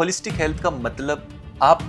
Holistic health का मतलब आप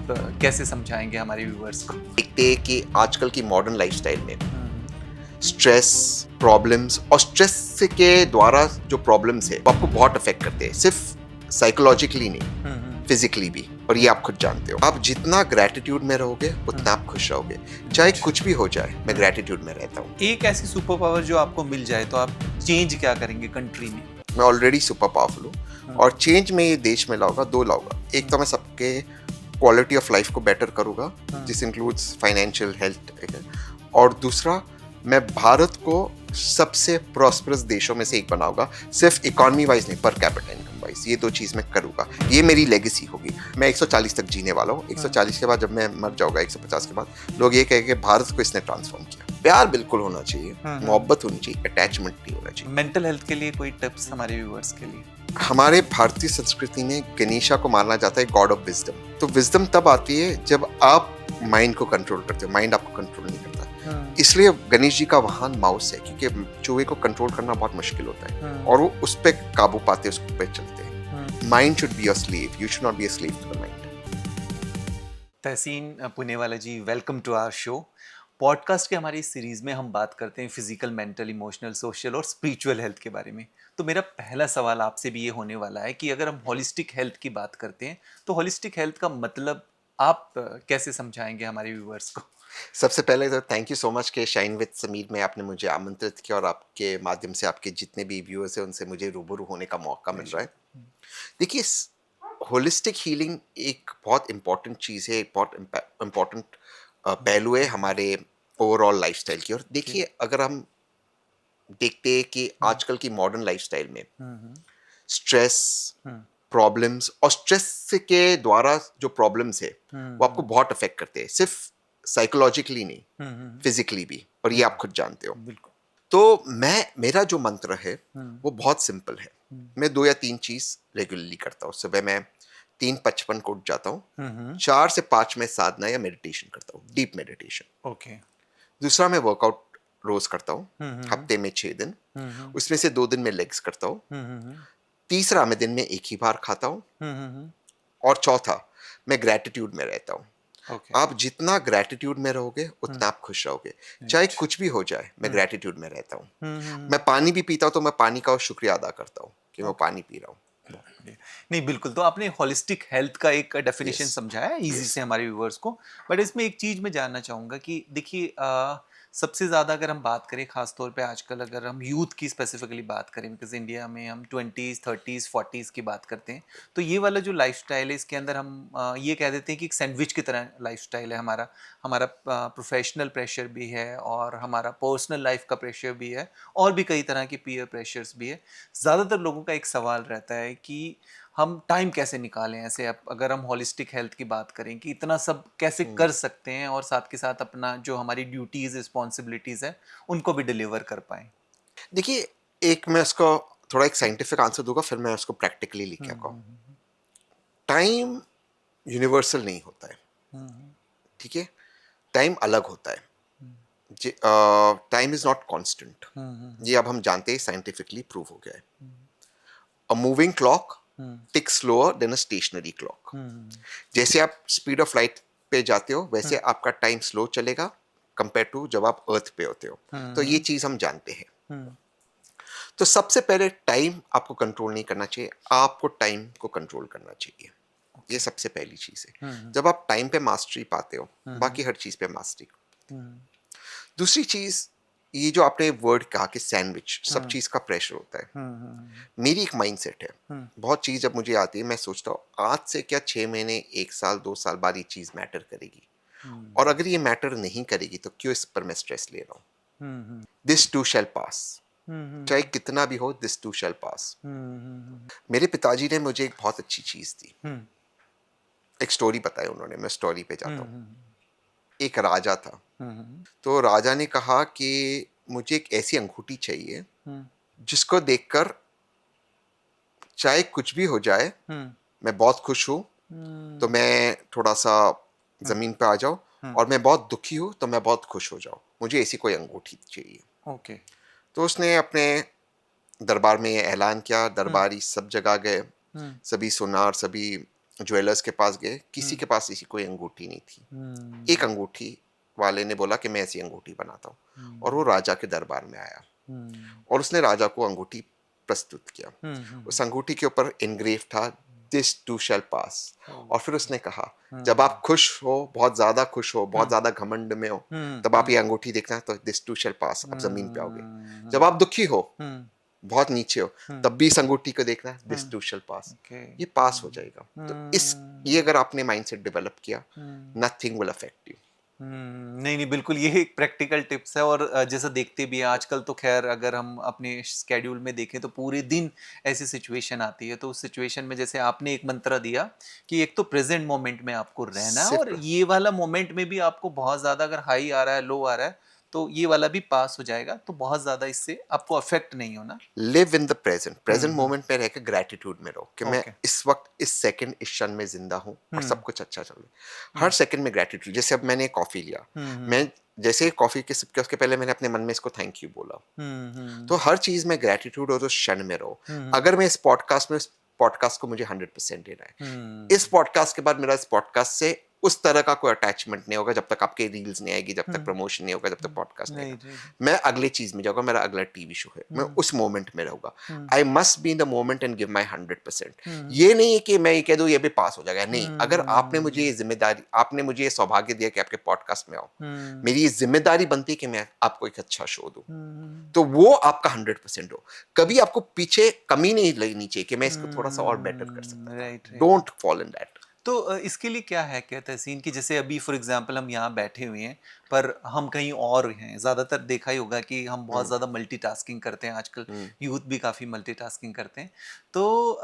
कैसे समझाएंगे हमारे व्यूअर्स को? देखते हैं कि आजकल की मॉडर्न लाइफस्टाइल में स्ट्रेस प्रॉब्लम्स और स्ट्रेस के द्वारा जो प्रॉब्लम्स है वो आपको बहुत अफेक्ट करते हैं, सिर्फ साइकोलॉजिकली नहीं, फिजिकली भी। और ये आप खुद जानते हो। आप जितना ग्रेटिट्यूड में रहोगे उतना आप खुश रहोगे, चाहे कुछ भी हो जाए। मैं ग्रेटिट्यूड में रहता हूँ। एक ऐसी सुपर पावर जो आपको मिल जाए तो आप चेंज क्या करेंगे कंट्री में? मैं ऑलरेडी सुपर पावरफुल हूँ और चेंज में ये देश में लाऊंगा, दो लाऊंगा। एक तो मैं सबके क्वालिटी ऑफ लाइफ को बेटर करूंगा, दिस इंक्लूड्स फाइनेंशियल हेल्थ, और दूसरा मैं भारत को सबसे प्रॉस्परस देशों में से एक बनाऊंगा, सिर्फ इकोनॉमी वाइज नहीं, पर कैपिटा इनकम वाइज। ये दो चीज मैं करूंगा, ये मेरी लेगेसी होगी। मैं 140 तक जीने वाला हूँ। 140 के बाद जब मैं मर जाऊंगा, 150 के बाद लोग ये कहेंगे भारत को इसने ट्रांसफॉर्म किया। प्यार बिल्कुल होना चाहिए, मोहब्बत होनी चाहिए, अटैचमेंट नहीं होना चाहिए। मेंटल हेल्थ के लिए कोई टिप्स हमारे व्यूअर्स के लिए? हमारे भारतीय संस्कृति में गणेशा को माना जाता है गॉड ऑफ विजडम। तो विजडम तब आती है जब आप माइंड को कंट्रोल करते हो, माइंड आपको कंट्रोल नहीं करता। इसलिए गणेश जी का वाहन माउस है, क्योंकि चूहे को कंट्रोल करना बहुत मुश्किल होता है और वो उस पर काबू पाते, उस पे चलते हैं। Mind should be your slave, you should not be a slave to the mind. Tahseen Poonawalla ji, welcome to our show. Podcast के हमारी इस सीरीज़ में हम बात करते हैं फिजिकल, मेंटल, इमोशनल, सोशल और स्पिरिचुअल हेल्थ के बारे में। तो मेरा पहला सवाल आपसे भी ये होने वाला है कि अगर हम होलिस्टिक हेल्थ की बात करते हैं तो होलिस्टिक हेल्थ का मतलब आप कैसे समझाएंगे हमारे व्यूअर्स को? सबसे पहले तो थैंक यू सो मच कि शाइन विद समीर में आपने मुझे आमंत्रित किया और आपके माध्यम से आपके जितने भी व्यूअर्स हैं उनसे मुझे रूबरू होने का मौका मिल रहा है। देखिए, होलिस्टिक हीलिंग एक बहुत इम्पॉर्टेंट चीज़ है, एक बहुत इम्पॉर्टेंट पहलू है हमारे ओवरऑल लाइफस्टाइल की। और देखिए, अगर हम देखते हैं कि आजकल की मॉडर्न लाइफस्टाइल में स्ट्रेस प्रॉब्लम्स और स्ट्रेस के द्वारा जो प्रॉब्लम्स है वो आपको बहुत अफेक्ट करते हैं, सिर्फ साइकोलॉजिकली नहीं, फिजिकली भी। और ये आप खुद जानते हो। बिल्कुल। तो मेरा जो मंत्र है वो बहुत सिंपल है। मैं 2 या 3 चीज रेगुलरली करता हूँ। सुबह मैं 3:55 को उठ जाता हूँ। 4 से 5 में साधना या मेडिटेशन करता हूँ, डीप मेडिटेशन। ओके। दूसरा, मैं वर्कआउट रोज करता हूँ, हफ्ते में 6 दिन। उसमें से 2 दिन में लेग्स करता हूँ। तीसरा, मैं दिन में एक ही बार खाता हूँ। और चौथा, मैं ग्रेटिट्यूड में रहता हूँ। ओके। आप जितना ग्रेटिट्यूड में रहोगे उतना आप खुश रहोगे, चाहे कुछ भी हो जाए। मैं ग्रेटिट्यूड में रहता हूँ। मैं पानी भी पीता हूँ तो मैं पानी का शुक्रिया अदा करता हूँ कि मैं पानी पी रहा हूँ। नहीं, बिल्कुल। तो आपने होलिस्टिक हेल्थ का एक डेफिनेशन Yes, समझाया इजी yes. से हमारे व्यूअर्स को। बट इसमें एक चीज मैं जानना चाहूंगा कि देखिए, सबसे ज़्यादा अगर हम बात करें, खास तौर पे आजकल अगर हम यूथ की स्पेसिफिकली बात करें, बिकॉज इंडिया में हम 20s 30s 40s की बात करते हैं, तो ये वाला जो लाइफस्टाइल है इसके अंदर हम ये कह देते हैं कि एक सैंडविच की तरह लाइफस्टाइल है हमारा। हमारा प्रोफेशनल प्रेशर भी है और हमारा पर्सनल लाइफ का प्रेशर भी है और भी कई तरह के पीयर प्रेशर्स भी है। ज़्यादातर लोगों का एक सवाल रहता है कि हम टाइम कैसे निकालें ऐसे। अब अगर हम होलिस्टिक हेल्थ की बात करें कि इतना सब कैसे कर सकते हैं और साथ के साथ अपना जो हमारी ड्यूटीज रिस्पॉन्सिबिलिटीज है उनको भी डिलीवर कर पाएं। देखिए, एक मैं उसको थोड़ा एक साइंटिफिक आंसर दूंगा, फिर मैं उसको प्रैक्टिकली लिख के। टाइम यूनिवर्सल नहीं होता है, ठीक है? टाइम अलग होता है। Time is not constant. ये अब हम जानते हैं, साइंटिफिकली प्रूव हो गया है। A moving clock tick slower than a stationary clock. जैसे आप स्पीड ऑफ लाइट पे जाते हो वैसे आपका टाइम स्लो चलेगा कंपेयर टू जब आप अर्थ पे होते हो। तो ये चीज हम जानते हैं। तो सबसे पहले टाइम आपको कंट्रोल नहीं करना चाहिए, आपको टाइम को कंट्रोल करना चाहिए। ये सबसे पहली चीज है। जब आप टाइम पे मास्टरी पाते हो, बाकी हर चीज पे मास्टरी। दूसरी चीज, ये जो आपने वर्ड कहा कि सैंडविच, सब चीज का प्रेशर होता है। मेरी एक माइंडसेट है, बहुत चीज जब मुझे आती है मैं सोचता हूँ आज से क्या 6 महीने, 1 साल, 2 साल बाद ये चीज मैटर करेगी। और अगर ये मैटर नहीं करेगी तो क्यों इस पर मैं स्ट्रेस ले रहा हूँ। दिस टू शैल पास, चाहे कितना भी हो, दिस टू शैल पास। मेरे पिताजी ने मुझे एक बहुत अच्छी चीज दी, एक स्टोरी बताई उन्होंने। मैं स्टोरी पे जाता हूँ। एक राजा था, तो राजा ने कहा कि मुझे एक ऐसी अंगूठी चाहिए जिसको देखकर चाहे कुछ भी हो जाए मैं बहुत खुश हूं तो मैं थोड़ा सा जमीन पे आ जाऊं, और मैं बहुत दुखी हूं तो मैं बहुत खुश हो जाऊं। मुझे ऐसी कोई अंगूठी चाहिए। ओके। तो उसने अपने दरबार में ये ऐलान किया। दरबारी सब जगह गए, सभी सुनार, सभी ज्वेलर्स के पास गए, किसी के पास ऐसी कोई अंगूठी नहीं थी। एक अंगूठी वाले ने बोला कि मैं ऐसी अंगूठी बनाता हूँ, और वो राजा के दरबार में आया और उसने राजा को अंगूठी प्रस्तुत किया। उस अंगूठी के ऊपर इनग्रेव था दिस टू शैल पास, और फिर उसने कहा जब आप खुश हो, बहुत ज्यादा खुश हो, बहुत ज्यादा घमंड में हो, तब आप ये अंगूठी देखना तो दिस टू शैल पास, आप जमीन पे आओगे। जब आप दुखी हो, बहुत नीचे हो, तब भी इस अंगूठी को देखना दिस टू शैल पास, ये पास हो जाएगा। तो ये अगर आपने माइंडसेट डेवलप किया, नथिंग विल अफेक्ट यू। नहीं नहीं, बिल्कुल ये एक प्रैक्टिकल टिप्स है। और जैसा देखते भी हैं आजकल, तो खैर अगर हम अपने स्केड्यूल में देखें तो पूरे दिन ऐसी सिचुएशन आती है। तो उस सिचुएशन में जैसे आपने एक मंत्र दिया कि एक तो प्रेजेंट मोमेंट में आपको रहना है, और ये वाला मोमेंट में भी आपको बहुत ज़्यादा अगर हाई आ रहा है, लो आ रहा है, तो ये वाला भी पास हो जाएगा, तो बहुत ज़्यादा इससे आपको अफेक्ट नहीं होना। Live in the present moment में रहकर ग्रेटिट्यूड में रहो कि मैं इस वक्त, इस सेकंड, इस क्षण में जिंदा हूँ और सब कुछ अच्छा चल रहा है। हर सेकंड में ग्रेटिट्यूड। जैसे अब मैंने कॉफी लिया, मैं जैसे कॉफी के सिप के उसके पहले मैंने अपने मन में इसको थैंक यू बोला। तो हर चीज में ग्रेटिट्यूड और उस क्षण में रहो। अगर मैं इस पॉडकास्ट को मुझे 100% देना है, इस पॉडकास्ट के बाद मेरा इस पॉडकास्ट से उस तरह का कोई अटैचमेंट नहीं होगा जब तक आपके रील्स नहीं आएगी, जब तक प्रमोशन नहीं होगा, जब तक पॉडकास्ट नहीं आएगा। मैं अगले चीज में जाऊंगा, मेरा अगला टीवी शो है, मैं उस मोमेंट में रहूंगा। I must be in the moment and give my 100%। ये नहीं है कि मैं ये कह दूं ये भी पास हो जाएगा, नहीं। अगर आपने मुझे ये जिम्मेदारी, आपने मुझे ये सौभाग्य दिया कि आपके पॉडकास्ट में आओ, मेरी ये जिम्मेदारी बनती है कि मैं आपको एक अच्छा शो दूं, तो वो आपका 100% हो। कभी आपको पीछे कमी नहीं लेनी चाहिए कि मैं इसको थोड़ा सा और बेटर कर सकता हूं। Don't fall in that. तो इसके लिए क्या है क्या तहसीन, कि जैसे अभी फॉर एग्जांपल हम यहाँ बैठे हुए हैं पर हम कहीं और हैं। ज़्यादातर देखा ही होगा कि हम बहुत ज़्यादा मल्टीटास्किंग करते हैं आजकल, यूथ भी काफ़ी मल्टीटास्किंग करते हैं। तो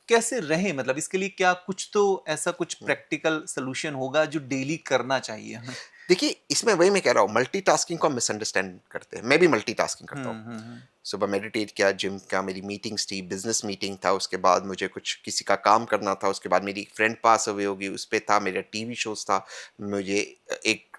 कैसे रहें, मतलब इसके लिए क्या कुछ तो ऐसा कुछ प्रैक्टिकल सोल्यूशन होगा जो डेली करना चाहिए हमें? देखिए, इसमें वही मैं कह रहा हूँ, मल्टीटास्किंग को हम मिसअंडरस्टैंड करते हैं। मैं भी मल्टीटास्किंग करता हूँ। सुबह मेडिटेट किया, जिम का, मेरी मीटिंग्स थी, बिजनेस मीटिंग था, उसके बाद मुझे कुछ किसी का काम करना था, उसके बाद मेरी फ्रेंड पास अवे होगी, उस पे था, मेरा टीवी शोज था, मुझे एक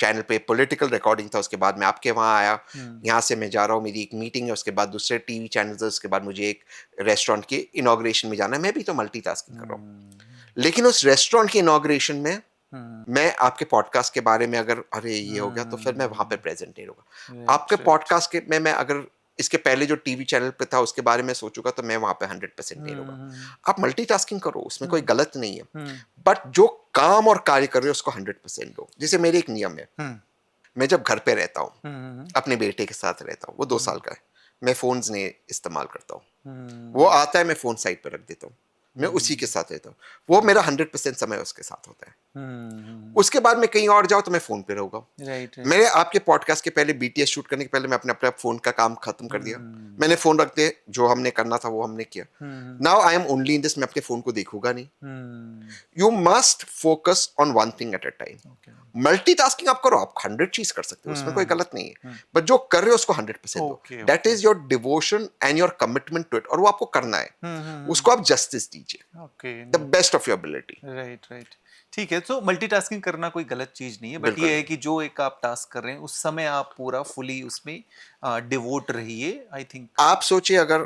चैनल पे पॉलिटिकल रिकॉर्डिंग था, उसके बाद मैं आपके वहाँ आया, यहाँ से मैं जा रहा हूँ, मेरी एक मीटिंग है, उसके बाद दूसरे टीवी चैनल है, उसके बाद मुझे एक रेस्टोरेंट के इनॉग्रेशन में जाना है। मैं भी तो मल्टीटास्किंग कर रहा हूँ। लेकिन उस रेस्टोरेंट के इनॉग्रेशन में मैं आपके पॉडकास्ट के बारे में अगर अरे ये हो गया, तो फिर मैं वहां पे प्रेजेंट नहीं रहूंगा। आपके पॉडकास्ट के मैं अगर इसके पहले जो टीवी चैनल पे था उसके बारे में सोचूंगा, तो मैं वहां पे 100% नहीं रहूंगा। आप मल्टीटास्किंग करो, उसमें कोई गलत नहीं है, बट जो काम और कार्य कर रहे हो उसको 100% दो। जैसे मेरे एक नियम है, मैं जब घर पे रहता हूँ, अपने बेटे के साथ रहता हूँ, वो 2 साल का है, मैं फोन्स नहीं इस्तेमाल करता हूँ। वो आता है, मैं फोन साइड पे रख देता हूँ, मैं उसी के साथ रहता हूँ। वो मेरा 100% समय उसके साथ होता है। उसके बाद मैं कहीं और जाऊँ तो मैं फोन पे रहूंगा। मैंने आपके पॉडकास्ट के पहले, BTS शूट करने के पहले, मैं अपने फोन का काम खत्म कर दिया। मैंने फोन रख दिया, जो हमने करना था वो हमने किया। Now I am only in this, मैं अपने फोन को देखूंगा नहीं। You must focus on one thing at a time. Multitasking आप करो, आप 100 चीज कर सकते हो, उसमें कोई गलत नहीं है, बट जो कर रहे हो उसको 100% दो। That is your devotion and your commitment to it, और वो आपको करना है। उसको आप जस्टिस दीजिए, the best of your ability. Right. ठीक है, तो मल्टीटास्किंग करना कोई गलत चीज नहीं है, बट ये है कि जो एक आप टास्क कर रहे हैं उस समय आप पूरा फुली उसमें डिवोट रहिए, आई थिंक। आप सोचिए, अगर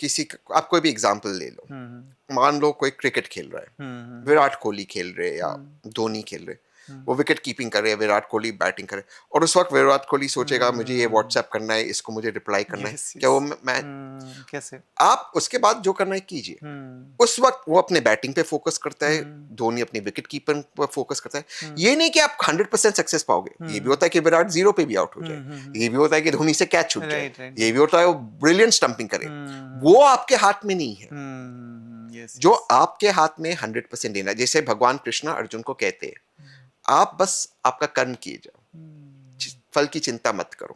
किसी आप कोई भी एग्जांपल ले लो, मान लो कोई क्रिकेट खेल रहा है, विराट कोहली खेल रहे या धोनी खेल रहे, वो विकेट कीपिंग कर रहे हैं, विराट कोहली बैटिंग करे, और उस वक्त विराट कोहली सोचेगा मुझे ये व्हाट्सएप करना है, इसको मुझे रिप्लाई करना है, क्या वो मैं कैसे? आप उसके बाद जो करना है कीजिए। उस वक्त वो अपने बैटिंग पे फोकस करता है, धोनी अपनी विकेट कीपर पर फोकस करता है। ये नहीं कि आप 100% सक्सेस पाओगे, ये भी होता है कि विराट 0 पे भी आउट हो जाए, ये भी होता है कि धोनी से कैच छूट जाए, ये भी होता है वो ब्रिलियंट स्टंपिंग करे। वो आपके हाथ में नहीं है। जो आपके हाथ में 100% देना, जैसे भगवान कृष्ण अर्जुन को कहते हैं, आप बस आपका कर्म किए जाओ, फल की चिंता मत करो।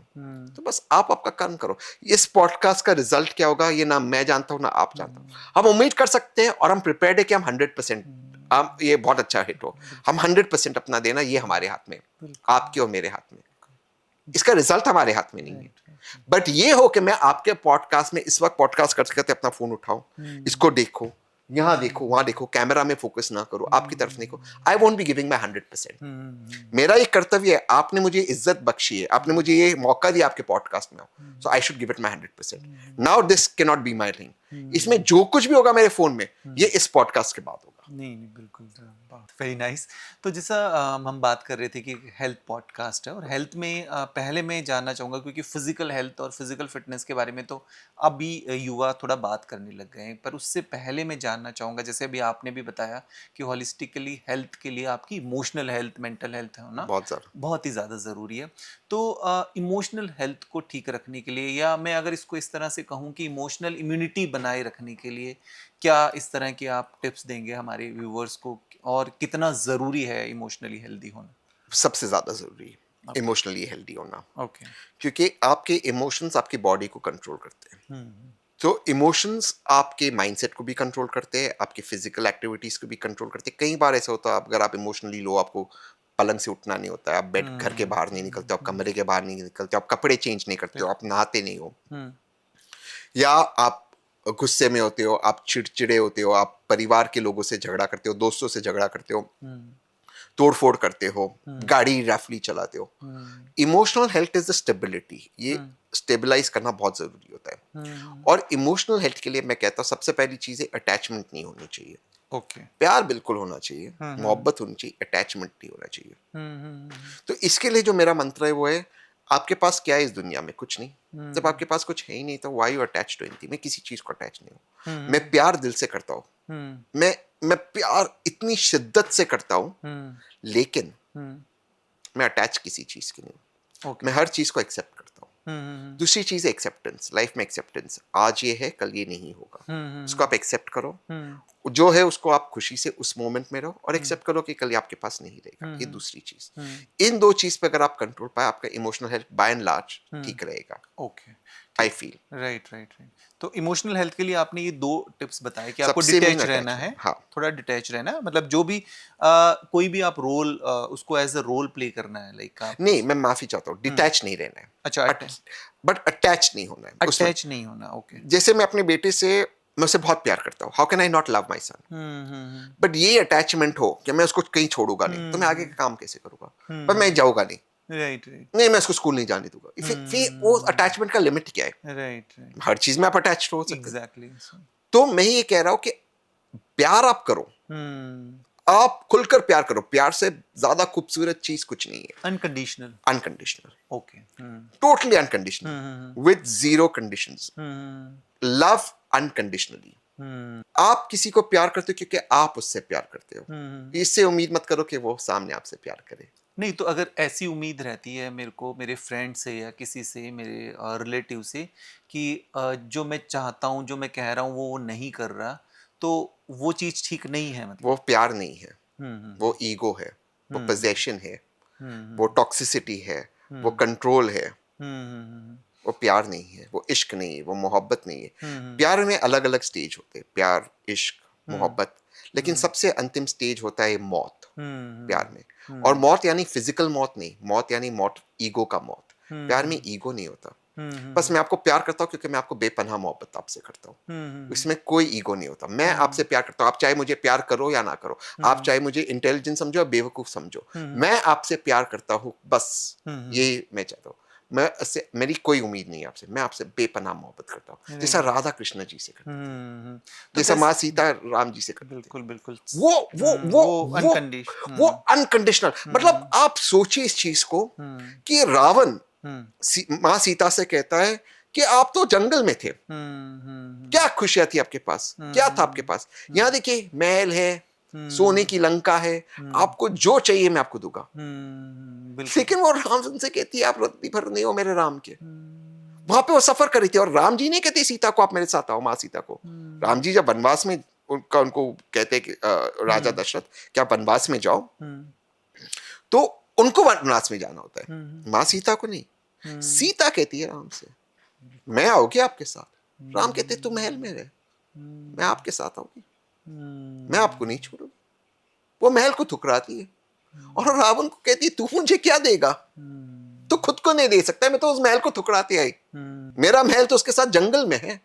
तो बस आप आपका कर्म करो। इस पॉडकास्ट का रिजल्ट क्या होगा ये ना मैं जानता हूं ना आप जानता हूं। हम उम्मीद कर सकते हैं और हम प्रिपेयर्ड है कि हम 100% हम ये बहुत अच्छा हिट हो, हम 100% अपना देना, ये हमारे हाथ में, आपके और मेरे हाथ में। इसका रिजल्ट हमारे हाथ में नहीं है, बट ये हो कि मैं आपके पॉडकास्ट में इस वक्त पॉडकास्ट करते करते अपना फोन उठाऊं, इसको देखो, यहाँ देखो, वहां देखो, कैमरा में फोकस ना करो, आपकी तरफ देखो। I won't be giving my 100%। मेरा एक कर्तव्य है, आपने मुझे इज्जत बख्शी है, आपने मुझे ये मौका दिया आपके पॉडकास्ट में, so I should give it my 100%। Now this can not be my thing. इसमें जो कुछ भी होगा मेरे फोन में, ये इस पॉडकास्ट के बाद होगा। नहीं नहीं बिल्कुल, वेरी नाइस। तो जैसा हम बात कर रहे थे कि हेल्थ पॉडकास्ट है, और हेल्थ में पहले मैं जानना चाहूँगा, क्योंकि फिजिकल हेल्थ और फिजिकल फिटनेस के बारे में तो अभी युवा थोड़ा बात करने लग गए हैं, पर उससे पहले मैं जानना चाहूँगा, जैसे अभी आपने भी बताया कि हॉलिस्टिकली हेल्थ के लिए आपकी इमोशनल हेल्थ, मेंटल हेल्थ होना बहुत ज़्यादा। बहुत ही ज़्यादा ज़रूरी है। तो इमोशनल हेल्थ को ठीक रखने के लिए, या मैं अगर इसको इस तरह से कहूँ कि इमोशनल इम्यूनिटी बनाए रखने के लिए, क्या इस तरह के आप टिप्स देंगे हमारे व्यूअर्स को, और कितना ज़रूरी है इमोशनली हेल्दी होना? सबसे ज़्यादा ज़रूरी है ओके, इमोशनली हेल्दी होना, ओके। क्योंकि आपके इमोशंस आपकी बॉडी को कंट्रोल करते हैं। हुँ, तो इमोशंस आपके माइंडसेट को भी कंट्रोल करते हैं, आपकी फिजिकल एक्टिविटीज़ को भी कंट्रोल करते हैं। कई बार ऐसा होता है, अगर आप इमोशनली लो, आपको पलंग से उठना नहीं होता है, आप बेड घर के हुँ, बाहर नहीं निकलते हो, आप कमरे के बाहर नहीं निकलते हो, आप कपड़े चेंज नहीं करते हो, बिल्कुल। आप नहाते नहीं हो, हुँ, या आप गुस्से में होते हो, आप चिड़चिड़े होते हो, आप परिवार के लोगों से झगड़ा करते हो, दोस्तों से झगड़ा करते हो, हुँ, तोड़-फोड़ करते हो, हुँ, गाड़ी रफली चलाते हो। Hmm, emotional health is the stability, ये हुँ, स्टेबलाइज़ करना बहुत ज़रूरी होता है। हुँ, और इमोशनल हेल्थ के लिए मैं कहता हूँ सबसे पहली चीज़ है अटैचमेंट नहीं होनी चाहिए। ओके। प्यार बिल्कुल होना चाहिए, हुँ, हुँ, मोहब्बत होनी चाहिए, अटैचमेंट नहीं होना चाहिए। हुँ, हुँ, तो इसके लिए जो मेरा मंत्र है वो है, आपके पास क्या है इस दुनिया में? कुछ नहीं। जब हुँ, आपके पास कुछ है ही नहीं तो why you attached to anything? मैं किसी चीज़ को अटैच नहीं हूँ। मैं हुँ, प्यार दिल से करता हूँ। हुँ, मैं प्यार इतनी शिद्दत से करता हूँ, हुँ, लेकिन हुँ, मैं अटैच किसी चीज़ की नहीं हूँ। ओके। मैं हर चीज़ को एक्सेप्ट करता हूँ। हुँ, हुँ, दूसरी चीज़ है एक्सेप्टेंस, लाइफ में एक्सेप्टेंस। आज ये है, कल ये नहीं होगा। हुँ, उसको हुँ, आप एक्सेप्ट करो। हुँ, जो है उसको आप खुशी से उस मोमेंट में रहो और हुँ, एक्सेप्ट करो कि कल ये आपके पास नहीं रहेगा। हुँ, ये हुँ, दूसरी चीज़। हुँ, इन 2 चीज़ पे अगर आप कंट्रोल पाएँ, आपका emotional health by and large hmm. ठीक रहेगा, ओके, आई ठीक। फील। Right, right, right. तो इमोशनल हेल्थ के लिए आपने ये 2 टिप्स बताए कि आपको सबसे मेन डिटैच रहना अटैचमेंट, है, हाँ। थोड़ा डिटैच रहना है, मतलब जो भी कोई भी आप रोल उसको एज़ अ रोल प्ले करना है, लाइक आप नहीं, उस। मैं माफ़ी चाहता हूँ, हुँ, डिटैच नहीं रहना है। अच्छा, अट बट अटैच नहीं होना है उसमें। अटैच नहीं होना, ओके। जैसे मैं अपने बेटे से, मैं उसे बहुत प्यार करता हूँ। How can I not love my son? Hmm, hmm, hmm. But ये अटैचमेंट हो कि मैं उसको कहीं छोड़ूंगा नहीं, तो हुँ, मैं आगे हुँ, का काम कैसे करूँगा? पर मैं हुँ। जाऊँगा नहीं। Right, right. नहीं, मैं उसको स्कूल नहीं जाने दूँगा। फिर वो हुँ, अटैचमेंट का लिमिट क्या है? Right, right. हर चीज़ में आप अटैच्ड हो सकते हैं। एग्ज़ैक्टली सो। तो मैं ये कह रहा हूँ कि प्यार आप करो, हुँ, आप खुलकर प्यार करो। प्यार से ज़्यादा खूबसूरत चीज़ कुछ नहीं है। Unconditional, unconditional, okay. Hmm. Totally hmm, unconditional, hmm, hmm. With zero conditions. Hmm, love unconditionally. Hmm, आप किसी को प्यार करते हो क्योंकि आप उससे प्यार करते हो। हुँ। इससे उम्मीद मत करो कि वो सामने आपसे प्यार करे। नहीं, तो अगर ऐसी उम्मीद रहती है मेरे को मेरे फ्रेंड से या किसी से, मेरे रिलेटिव से, कि जो मैं चाहता हूँ, जो मैं कह रहा हूँ वो नहीं कर रहा, तो वो चीज़ ठीक नहीं है मतलब? वो प्यार नहीं है, हुँ, हुँ, वो हुँ। ईगो है, वो हुँ, हुँ। पोज़ेशन है, हुँ, वो हुँ, टॉक्सिसिटी है, वो हुँ। कंट्रोल है। हुँ, हुँ, हुँ, वो प्यार नहीं है, वो इश्क नहीं है, वो मोहब्बत नहीं है। हुँ, हुँ, प्यार में अलग-अलग स्टेज होते हैं, प्यार, इश्क, हुँ, मोहब्बत, लेकिन हुँ, सबसे अंतिम स्टेज होता है मौत, प्यार हुँ, में। और हुँ, मौत यानी फिज़िकल मौत नहीं, मौत यानी मौत ईगो का मौत। हुँ, प्यार में हुँ, ईगो नहीं होता। हुँ, हुँ, बस हुँ, मैं आपको प्यार करता हूँ क्योंकि मैं आपको बेपनाह मोहब्बत आपसे करता हूँ। हुँ, हुँ, इसमें कोई ईगो नहीं होता। मैं हुँ, आपसे प्यार करता हूँ, आप चाहे मुझे प्यार करो या ना करो। आप हुँ, चाहे मुझे इंटेलिजेंट समझो या बेवकूफ़ समझो। हुँ, हुँ, मैं आपसे प्यार करता हूँ, बस। हुँ, हुँ, ये मैं चाहता हूँ। मैं इससे, मेरी कोई उम्मीद नहीं है आपसे। मैं आपसे बेपनाह मोहब्बत करता हूँ, जैसा राइट। राधा कृष्ण जी से करते थे। हुँ, हुँ। तो जैसा माँ कैस सीता राम जी से करते थे। बिल्कुल, बिल्कुल। वो वो वो वो वो वो हुँ, अनकंडीशनल, मतलब हुँ, आप सोचिए इस चीज़ को हुँ, कि रावण हुँ, माँ सीता से कहता है कि आप तो जंगल में थे। हुँ, हुँ, क्या खुशियाँ थी आपके पास? हुँ, क्या था आपके हुँ, पास? यहाँ हुँ, देखिए महल है, सोने हुँ, की लंका है, हुँ, आपको जो चाहिए मैं आपको दूँगा। हुँ, बिल्कुल। लेकिन वो राम उनसे कहती है आप रत्ती भर नहीं हो मेरे राम के। हुँ, वहाँ पे वो सफ़र कर रही थी और राम जी नहीं कहते सीता को आप मेरे साथ आओ, माँ सीता को। हुँ, राम जी जब वनवास में, उनको कहते हैं कि राजा हुँ, दशरथ कि आप वनवास में जाओ, हुँ, तो उनको वनवास में जाना होता है, हुँ, माँ सीता को नहीं। हुँ, सीता कहती है राम से, बिल्कुल। मैं आओगी आपके साथ। राम कहते तू महल में हुँ, रह, मैं हुँ, आपके साथ आऊँगी, मैं आपको नहीं हुँ, छोड़ूँगी। वो महल को ठुकराती है और हुँ, रावण को कहती है तू मुझे क्या देगा? तू हुँ, खुद को नहीं दे सकता, मैं तो उस महल को ठुकराती आई। हुँ, मेरा महल तो उसके साथ जंगल में है।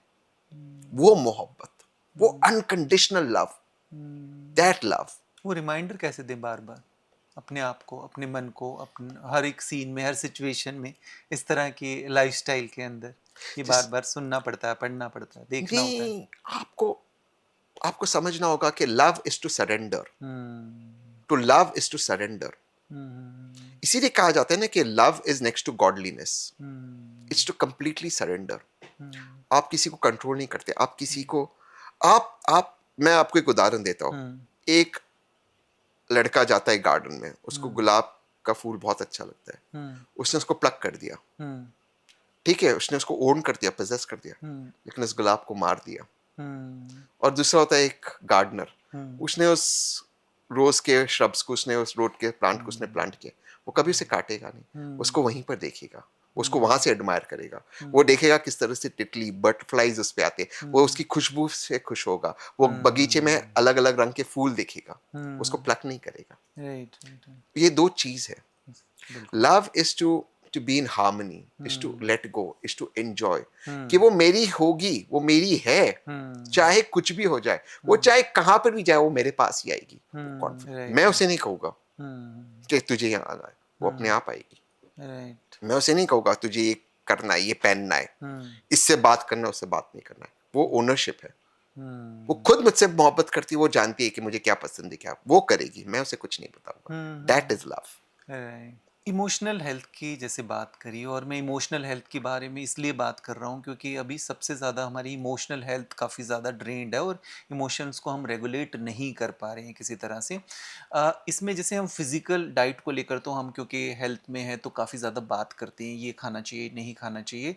वो हुँ, मोहब्बत, वो hmm, unconditional love, hmm. That love. वो रिमाइंडर कैसे दें बार-बार? अपने आप को, अपने मन को, हर एक सीन में, हर सिचुएशन में, इस तरह की लाइफ़स्टाइल के अंदर, ये जिस बार-बार सुनना पड़ता है, पढ़ना पड़ता है, देखना होता है। नहीं, आपको आपको समझना होगा कि love is to surrender, hmm to love is to surrender. Hmm इसीलिए कहा जाता है ना कि love is next to godliness, hmm it's to completely surrender. Hmm आप किसी को कंट्रोल नहीं करते, आप किसी को, आप मैं आपको एक उदाहरण देता हूँ। हम्म एक लड़का जाता है गार्डन में, उसको हम्म गुलाब का फूल बहुत अच्छा लगता है, हम्म उसने उसको प्लक कर दिया, हम्म ठीक है, उसने उसको ओन कर दिया, पोजेस कर दिया, हम्म लेकिन उस गुलाब को मार दिया। हम्म और दूसरा होता है एक गार्डनर, हम्म उसने उस रोज के श्रब्स को, उसने उस रोड के प्लांट को उसने हम्म प्लांट किया, वो कभी उसे काटेगा नहीं, हम्म उसको वहीं पर देखेगा, उसको वहां हम्म से एडमायर करेगा, वो हम्म देखेगा किस तरह से तितली बटरफ्लाईज उस पे आते हैं, वो हम्म उसकी खुशबू से खुश होगा, वो बगीचे में हम्म अलग अलग रंग के फूल देखेगा, उसको हम्म प्लक नहीं करेगा। राइट राइट राइट ये दो चीज है। बिल्कुल love is to be in harmony, is to hmm let go, is to enjoy, कि हम्म वो मेरी होगी, वो मेरी है, हम्म चाहे कुछ भी हो जाए, वो हम्म चाहे कहां पर भी जाए, वो मेरे पास ही आएगी। मैं राइट उसे नहीं कहूंगा हम्म कि तुझे यहाँ आना है, वो अपने हम्म आप आएगी। राइट मैं उसे नहीं कहूंगा तुझे ये करना है, ये पहनना है, हम्म इससे बात करना है, उससे बात नहीं करना है। वो ओनरशिप है। वो हम्म खुद मुझसे मोहब्बत करती है, वो जानती है कि मुझे क्या पसंद है, क्या वो करेगी, मैं उसे कुछ नहीं बताऊंगा। That is love. Right emotional health की जैसे बात करी और मैं इमोशनल हेल्थ के बारे में इसलिए बात कर रहा हूँ क्योंकि अभी सबसे ज़्यादा हमारी इमोशनल हेल्थ काफ़ी ज़्यादा ड्रेन्ड है और इमोशंस को हम रेगुलेट नहीं कर पा रहे हैं किसी तरह से इसमें जैसे हम फिज़िकल डाइट को लेकर तो हम क्योंकि हेल्थ में है तो काफ़ी ज़्यादा बात करते हैं ये खाना चाहिए नहीं खाना चाहिए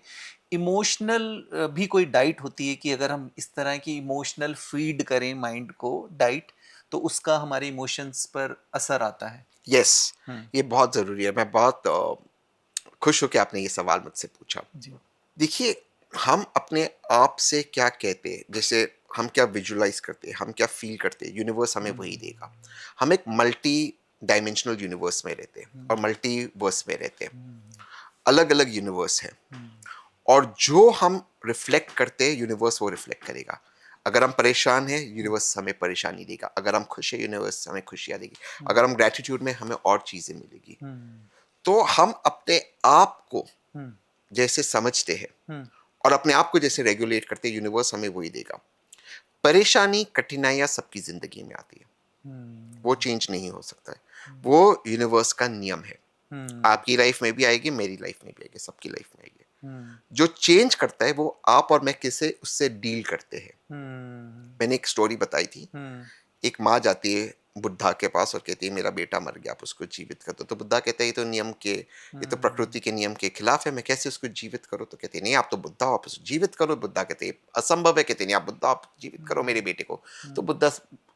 इमोशनल भी कोई डाइट होती है कि अगर हम इस तरह की इमोशनल फीड करें माइंड को डाइट तो उसका हमारे इमोशंस पर असर आता है यस, हम्म ये बहुत जरूरी है। मैं बहुत खुश हूं कि आपने ये सवाल मुझसे पूछा। जी देखिए, हम अपने आप से क्या कहते हैं, जैसे हम क्या विजुलाइज करते हैं, हम क्या फील करते हैं, यूनिवर्स हमें वही हुँ, देगा। हम एक मल्टी डायमेंशनल यूनिवर्स में रहते हैं और हुँ, मल्टीवर्स में रहते हैं, हुँ, अलग अलग यूनिवर्स हैं, हुँ, और जो हम रिफ्लेक्ट करते हैं यूनिवर्स वो रिफ्लेक्ट करेगा। अगर हम परेशान हैं, हुँ, यूनिवर्स हमें परेशानी देगा। अगर हम खुश हैं, यूनिवर्स हमें खुशियाँ देगी। हुँ, अगर हम ग्रेटिट्यूड में, हमें और चीज़ें मिलेगी। हुँ, तो हम अपने आप को हुँ, जैसे समझते हैं हुँ, और अपने आप को जैसे रेगुलेट करते हैं, यूनिवर्स हमें वही देगा। परेशानी, कठिनाइयाँ सबकी ज़िंदगी में आती है, वो हुँ, चेंज नहीं हो सकता है, वो यूनिवर्स का नियम है। हुँ, आपकी लाइफ में भी आएगी, मेरी लाइफ में भी आएगी, सबकी लाइफ में आएगी। हुँ, जो चेंज करता है वो आप और मैं कैसे उससे डील करते हैं। हुँ, मैंने एक स्टोरी बताई थी। हुँ, एक माँ जाती है बुद्धा के पास और कहती है मेरा बेटा मर गया, आप उसको जीवित कर दो। तो बुद्धा कहता है ये तो नियम के, ये तो हुँ, प्रकृति के नियम के खिलाफ है, मैं कैसे उसको जीवित करूँ। तो कहती है नहीं, आप तो बुद्धा हो, आप उसको जीवित करो। बुद्धा कहते हैं असंभव है। कहते नहीं, आप बुद्धा, आप जीवित करो मेरे बेटे को। तो हुँ, बुद्धा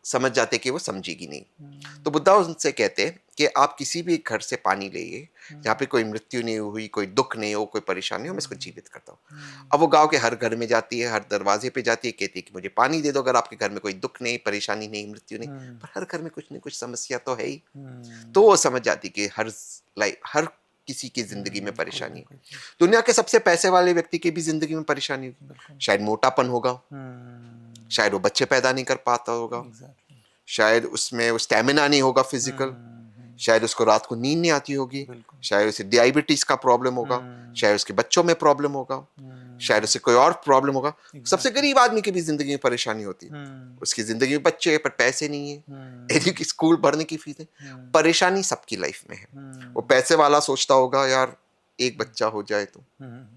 समझ जाते कि वो समझेगी नहीं। हुँ, तो बुद्धा उनसे कहते हैं कि आप किसी भी घर से पानी लेइए जहाँ पे कोई मृत्यु नहीं हुई, कोई दुख नहीं हो, कोई परेशानी हो, मैं इसको जीवित करता हूँ। हुँ, अब वो गांव के हर घर में जाती है, हर दरवाजे पे जाती है, कहती है कि मुझे पानी दे दो, अगर आपके घर में कोई दुख नहीं, परेशानी नहीं, मृत्यु नहीं। हुँ, पर हर घर में कुछ न कुछ समस्या तो है ही। तो हुँ, वो समझ जाती कि हर किसी की जिंदगी में कोई परेशानी ना है। कोई चीज़ दुनिया के सबसे पैसे वाले व्यक्ति की भी जिंदगी में परेशानी होगी। बिल्कुल शायद मोटापन होगा, हुँ, शायद वो बच्चे पैदा नहीं कर पाता होगा, एग्ज़ैक्टली शायद उसमें वो स्टेमिना नहीं होगा फिजिकल, हुँ, हुँ, शायद उसको रात को नींद नहीं आती होगी, बिल्कुल शायद उसे डायबिटीज का प्रॉब्लम होगा, हुँ, शायद उसके बच्चों में प्रॉब्लम होगा, शायद हुँ, उसे कोई और प्रॉब्लम होगा। सबसे एग्ज़ैक्टली गरीब आदमी की भी जिंदगी में परेशानी होती है। हुँ, उसकी जिंदगी में बच्चे हैं पर पैसे नहीं है, हुँ, एजुकेशन स्कूल भरने की फीस है। हुँ, परेशानी सबकी लाइफ में है। वो हुँ, पैसे वाला सोचता होगा यार एक बच्चा हो जाए तो, हुँ,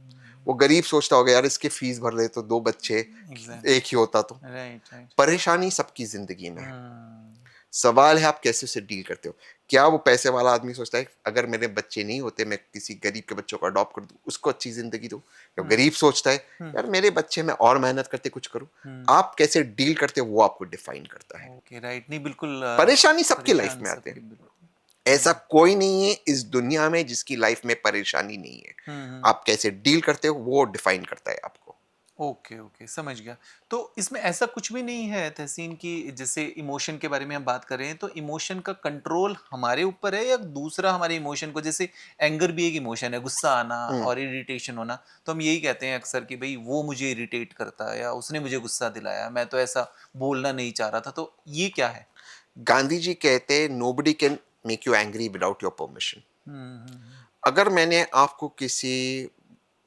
वो गरीब सोचता होगा यार इसके फीस भर ले तो दो बच्चे एग्ज़ैक्टली एक ही होता तो। राइट राइट परेशानी सबकी जिंदगी में है। हुँ, सवाल है आप कैसे उसे डील करते हो। क्या वो पैसे वाला आदमी सोचता है अगर मेरे बच्चे नहीं होते मैं किसी गरीब के बच्चों को अडॉप्ट कर दूं, उसको अच्छी जिंदगी दूं। या हुँ, गरीब सोचता है हुँ, यार मेरे बच्चे मैं और मेहनत करते कुछ करूं। हुँ, आप कैसे डील करते हो वो आपको डिफाइन करता है। ओके राइट नहीं बिल्कुल परेशानी सबकी लाइफ परेशान में आते हैं। सबकी बिल्कुल ऐसा हुँ, कोई नहीं है इस दुनिया में जिसकी लाइफ में परेशानी नहीं है। हुँ, हुँ, आप कैसे डील करते हो वो डिफाइन करता है आपको। ओके ओके समझ गया तो इसमें ऐसा कुछ भी नहीं है तहसीन की जैसे इमोशन के बारे में हम बात कर रहे हैं तो इमोशन का कंट्रोल हमारे ऊपर है या दूसरा हमारे इमोशन को जैसे एंगर भी एक इमोशन है गुस्सा आना हम्म, और इरिटेशन होना तो हम यही कहते हैं अक्सर कि भाई वो मुझे इरिटेट करता है या उसने मुझे गुस्सा दिलाया मैं तो ऐसा बोलना नहीं चाह रहा था तो ये क्या है गांधी जी कहते हैं nobody can make you angry without your permission. Hmm अगर मैंने आपको किसी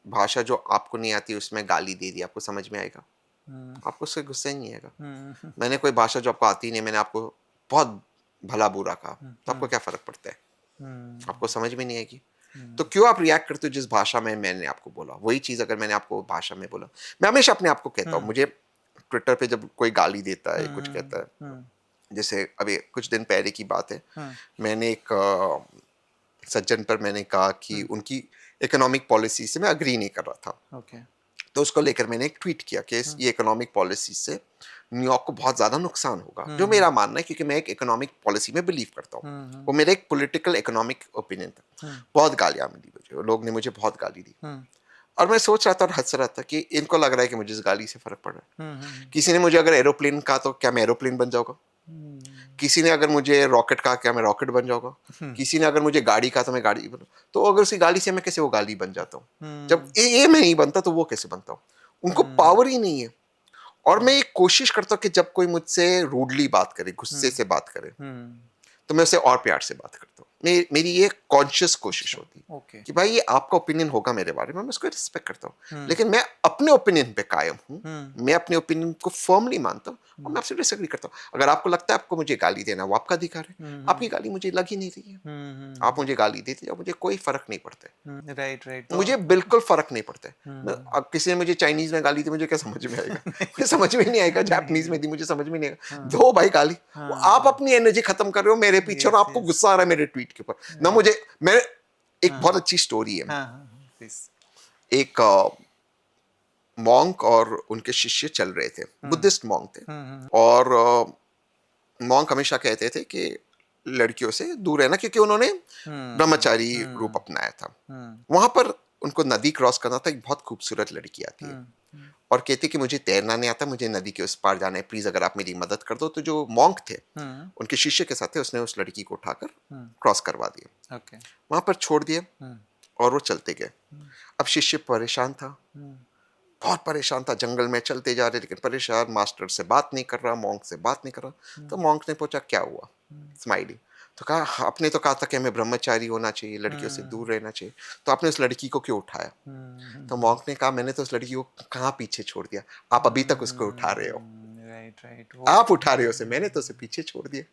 भाषा जो आपको नहीं आती उसमें गाली दे दी, आपको समझ में आएगा? आपको उससे गुस्सा ही नहीं आएगा। हम्म, मैंने कोई भाषा जो आपको आती नहीं, मैंने आपको बहुत भला बुरा कहा, तो आपको क्या फर्क पड़ता है? आपको समझ में नहीं आएगी। तो क्यों आप रिएक्ट करते हो जिस भाषा में मैंने आपको बोला? वही चीज अगर मैंने आपको भाषा में बोला, मैं हमेशा अपने आप को कहता हूँ, मुझे ट्विटर पे जब कोई गाली देता है, कुछ कहता है, जैसे अभी कुछ दिन पहले की बात है, मैंने एक सज्जन पर मैंने कहा कि उनकी इकोनॉमिक पॉलिसी से मैं अग्री नहीं कर रहा था। ओके, तो उसको लेकर मैंने एक ट्वीट किया कि ये इकोनॉमिक पॉलिसी से न्यूयॉर्क को बहुत ज्यादा नुकसान होगा, जो मेरा मानना है, क्योंकि मैं एक इकोनॉमिक पॉलिसी में बिलीव करता हूँ। वो मेरा एक पॉलिटिकल इकोनॉमिक ओपिनियन था। बहुत गालियां मिली मुझे, लोग ने मुझे बहुत गाली दी, और मैं सोच रहा था और हंस रहा था कि इनको लग रहा है कि मुझे इस गाली से फर्क पड़ रहा है। किसी ने मुझे अगर एरोप्लेन कहा तो क्या मैं एरोप्लेन बन जाऊंगा? किसी ने अगर मुझे रॉकेट कहा क्या मैं रॉकेट बन जाऊंगा? किसी ने अगर मुझे गाड़ी कहा तो मैं गाड़ी बन, तो अगर उसी गाली से मैं कैसे वो गाली बन जाता हूँ? जब ये मैं नहीं बनता तो वो कैसे बनता हूँ? उनको पावर ही नहीं है। और मैं ये कोशिश करता हूँ कि जब कोई मुझसे रूडली बात करे, गुस्से से बात करे, तो मैं उसे और प्यार से बात करता हूँ। मेरी ये कॉन्शियस कोशिश होती है ओके, कि भाई ये आपका ओपिनियन होगा मेरे बारे में, मैं उसको रिस्पेक्ट करता हूँ, लेकिन मैं अपने ओपिनियन पे कायम हूँ। मैं अपने ओपिनियन को फर्मली मानता हूँ, और मैं आपसे डिसएग्री करता हूँ। अगर आपको लगता है आपको मुझे गाली देना, वो आपका अधिकार है। आपकी गाली मुझे लग ही नहीं रही है, आप मुझे गाली देते जाओ, मुझे कोई फर्क नहीं पड़ता है। राइट राइट, मुझे बिल्कुल फर्क नहीं पड़ता है। अब किसी ने मुझे चाइनीज में गाली दी, मुझे क्या समझ में आएगा? मुझे समझ में नहीं आएगा। जापानीज में दी, मुझे समझ में नहीं आएगा। दो भाई गाली, वो आप अपनी एनर्जी खत्म कर रहे हो मेरे पीछे, और यस आपको यस, गुस्सा आ रहा है मेरे ट्वीट के ऊपर ना। मुझे मैं एक बहुत अच्छी स्टोरी है। प्लीज, एक मॉन्क और उनके शिष्य चल रहे थे, बुद्धिस्ट मॉन्क थे, और मॉन्क हमेशा कहते थे कि लड़कियों से दूर रहना, क्योंकि उन्होंने ब्रह्मचारी रूप अपनाया था। वहां पर उनको नदी क्रॉस करना था, एक बहुत खूबसूरत लड़की आती है और कहती कि मुझे तैरना नहीं आता, मुझे नदी के उस पार जाना है, प्लीज अगर आप मेरी मदद कर दो। तो जो मॉन्क थे, उनके शिष्य के साथ थे, उसने उस लड़की को उठाकर क्रॉस करवा दिया, ओके, वहां पर छोड़ दिया, और वो चलते गए। अब शिष्य परेशान था, बहुत परेशान था, जंगल में चलते जा रहे लेकिन परेशान, मास्टर से बात नहीं कर रहा, मॉन्क से बात नहीं कर रहा। तो मॉन्क ने पूछा क्या हुआ, स्माइली। तो कहा आपने तो कहा था कि हमें ब्रह्मचारी होना चाहिए, लड़कियों से दूर रहना चाहिए, तो आपने उस लड़की को क्यों उठाया? तो मॉन्क ने कहा मैंने तो उस लड़की को कहाँ पीछे छोड़ दिया, आप अभी तक उसको उठा रहे हो। राइट राइट, आप उठा रहे हो उसे, मैंने तो उसे पीछे छोड़ दिया।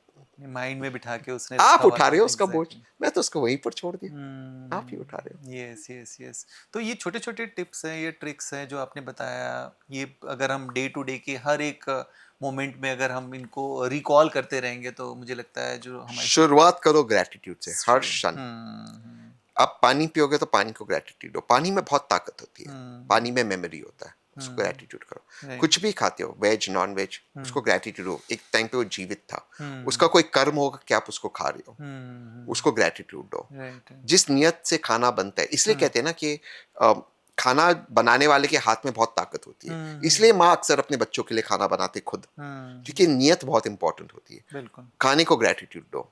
माइंड में बिठा के उसने आप रखा हुआ उठा था, रहे हो उसका बोझ, एग्जैक्टली। मैं तो उसको वहीं पर छोड़ दिया, आप ही उठा रहे हो। यस यस यस, तो ये छोटे छोटे टिप्स हैं, ये ट्रिक्स हैं जो आपने बताया, ये अगर हम डे टू डे के हर एक मोमेंट में अगर हम इनको रिकॉल करते रहेंगे तो मुझे लगता है जो हमारी शुरुआत करो ग्रेटिट्यूड से, हर ट्रू, क्षण। आप पानी पियोगे तो पानी को ग्रेटिट्यूड दो, पानी में बहुत ताकत होती है, पानी में मेमोरी होता है, उसको ग्रेटिट्यूड करो। राइट, कुछ भी खाते हो, वेज नॉन वेज, उसको ग्रेटिट्यूड हो। एक टाइम पे वो जीवित था, उसका कोई कर्म होगा कि आप उसको खा रहे हो, उसको ग्रेटिट्यूड दो। राइट, जिस नियत से खाना बनता है, इसलिए कहते हैं ना कि खाना बनाने वाले के हाथ में बहुत ताकत होती है, इसलिए माँ अक्सर अपने बच्चों के लिए खाना बनाते खुद, क्योंकि नियत बहुत इंपॉर्टेंट होती है। बिल्कुल, खाने को ग्रेटिट्यूड दो।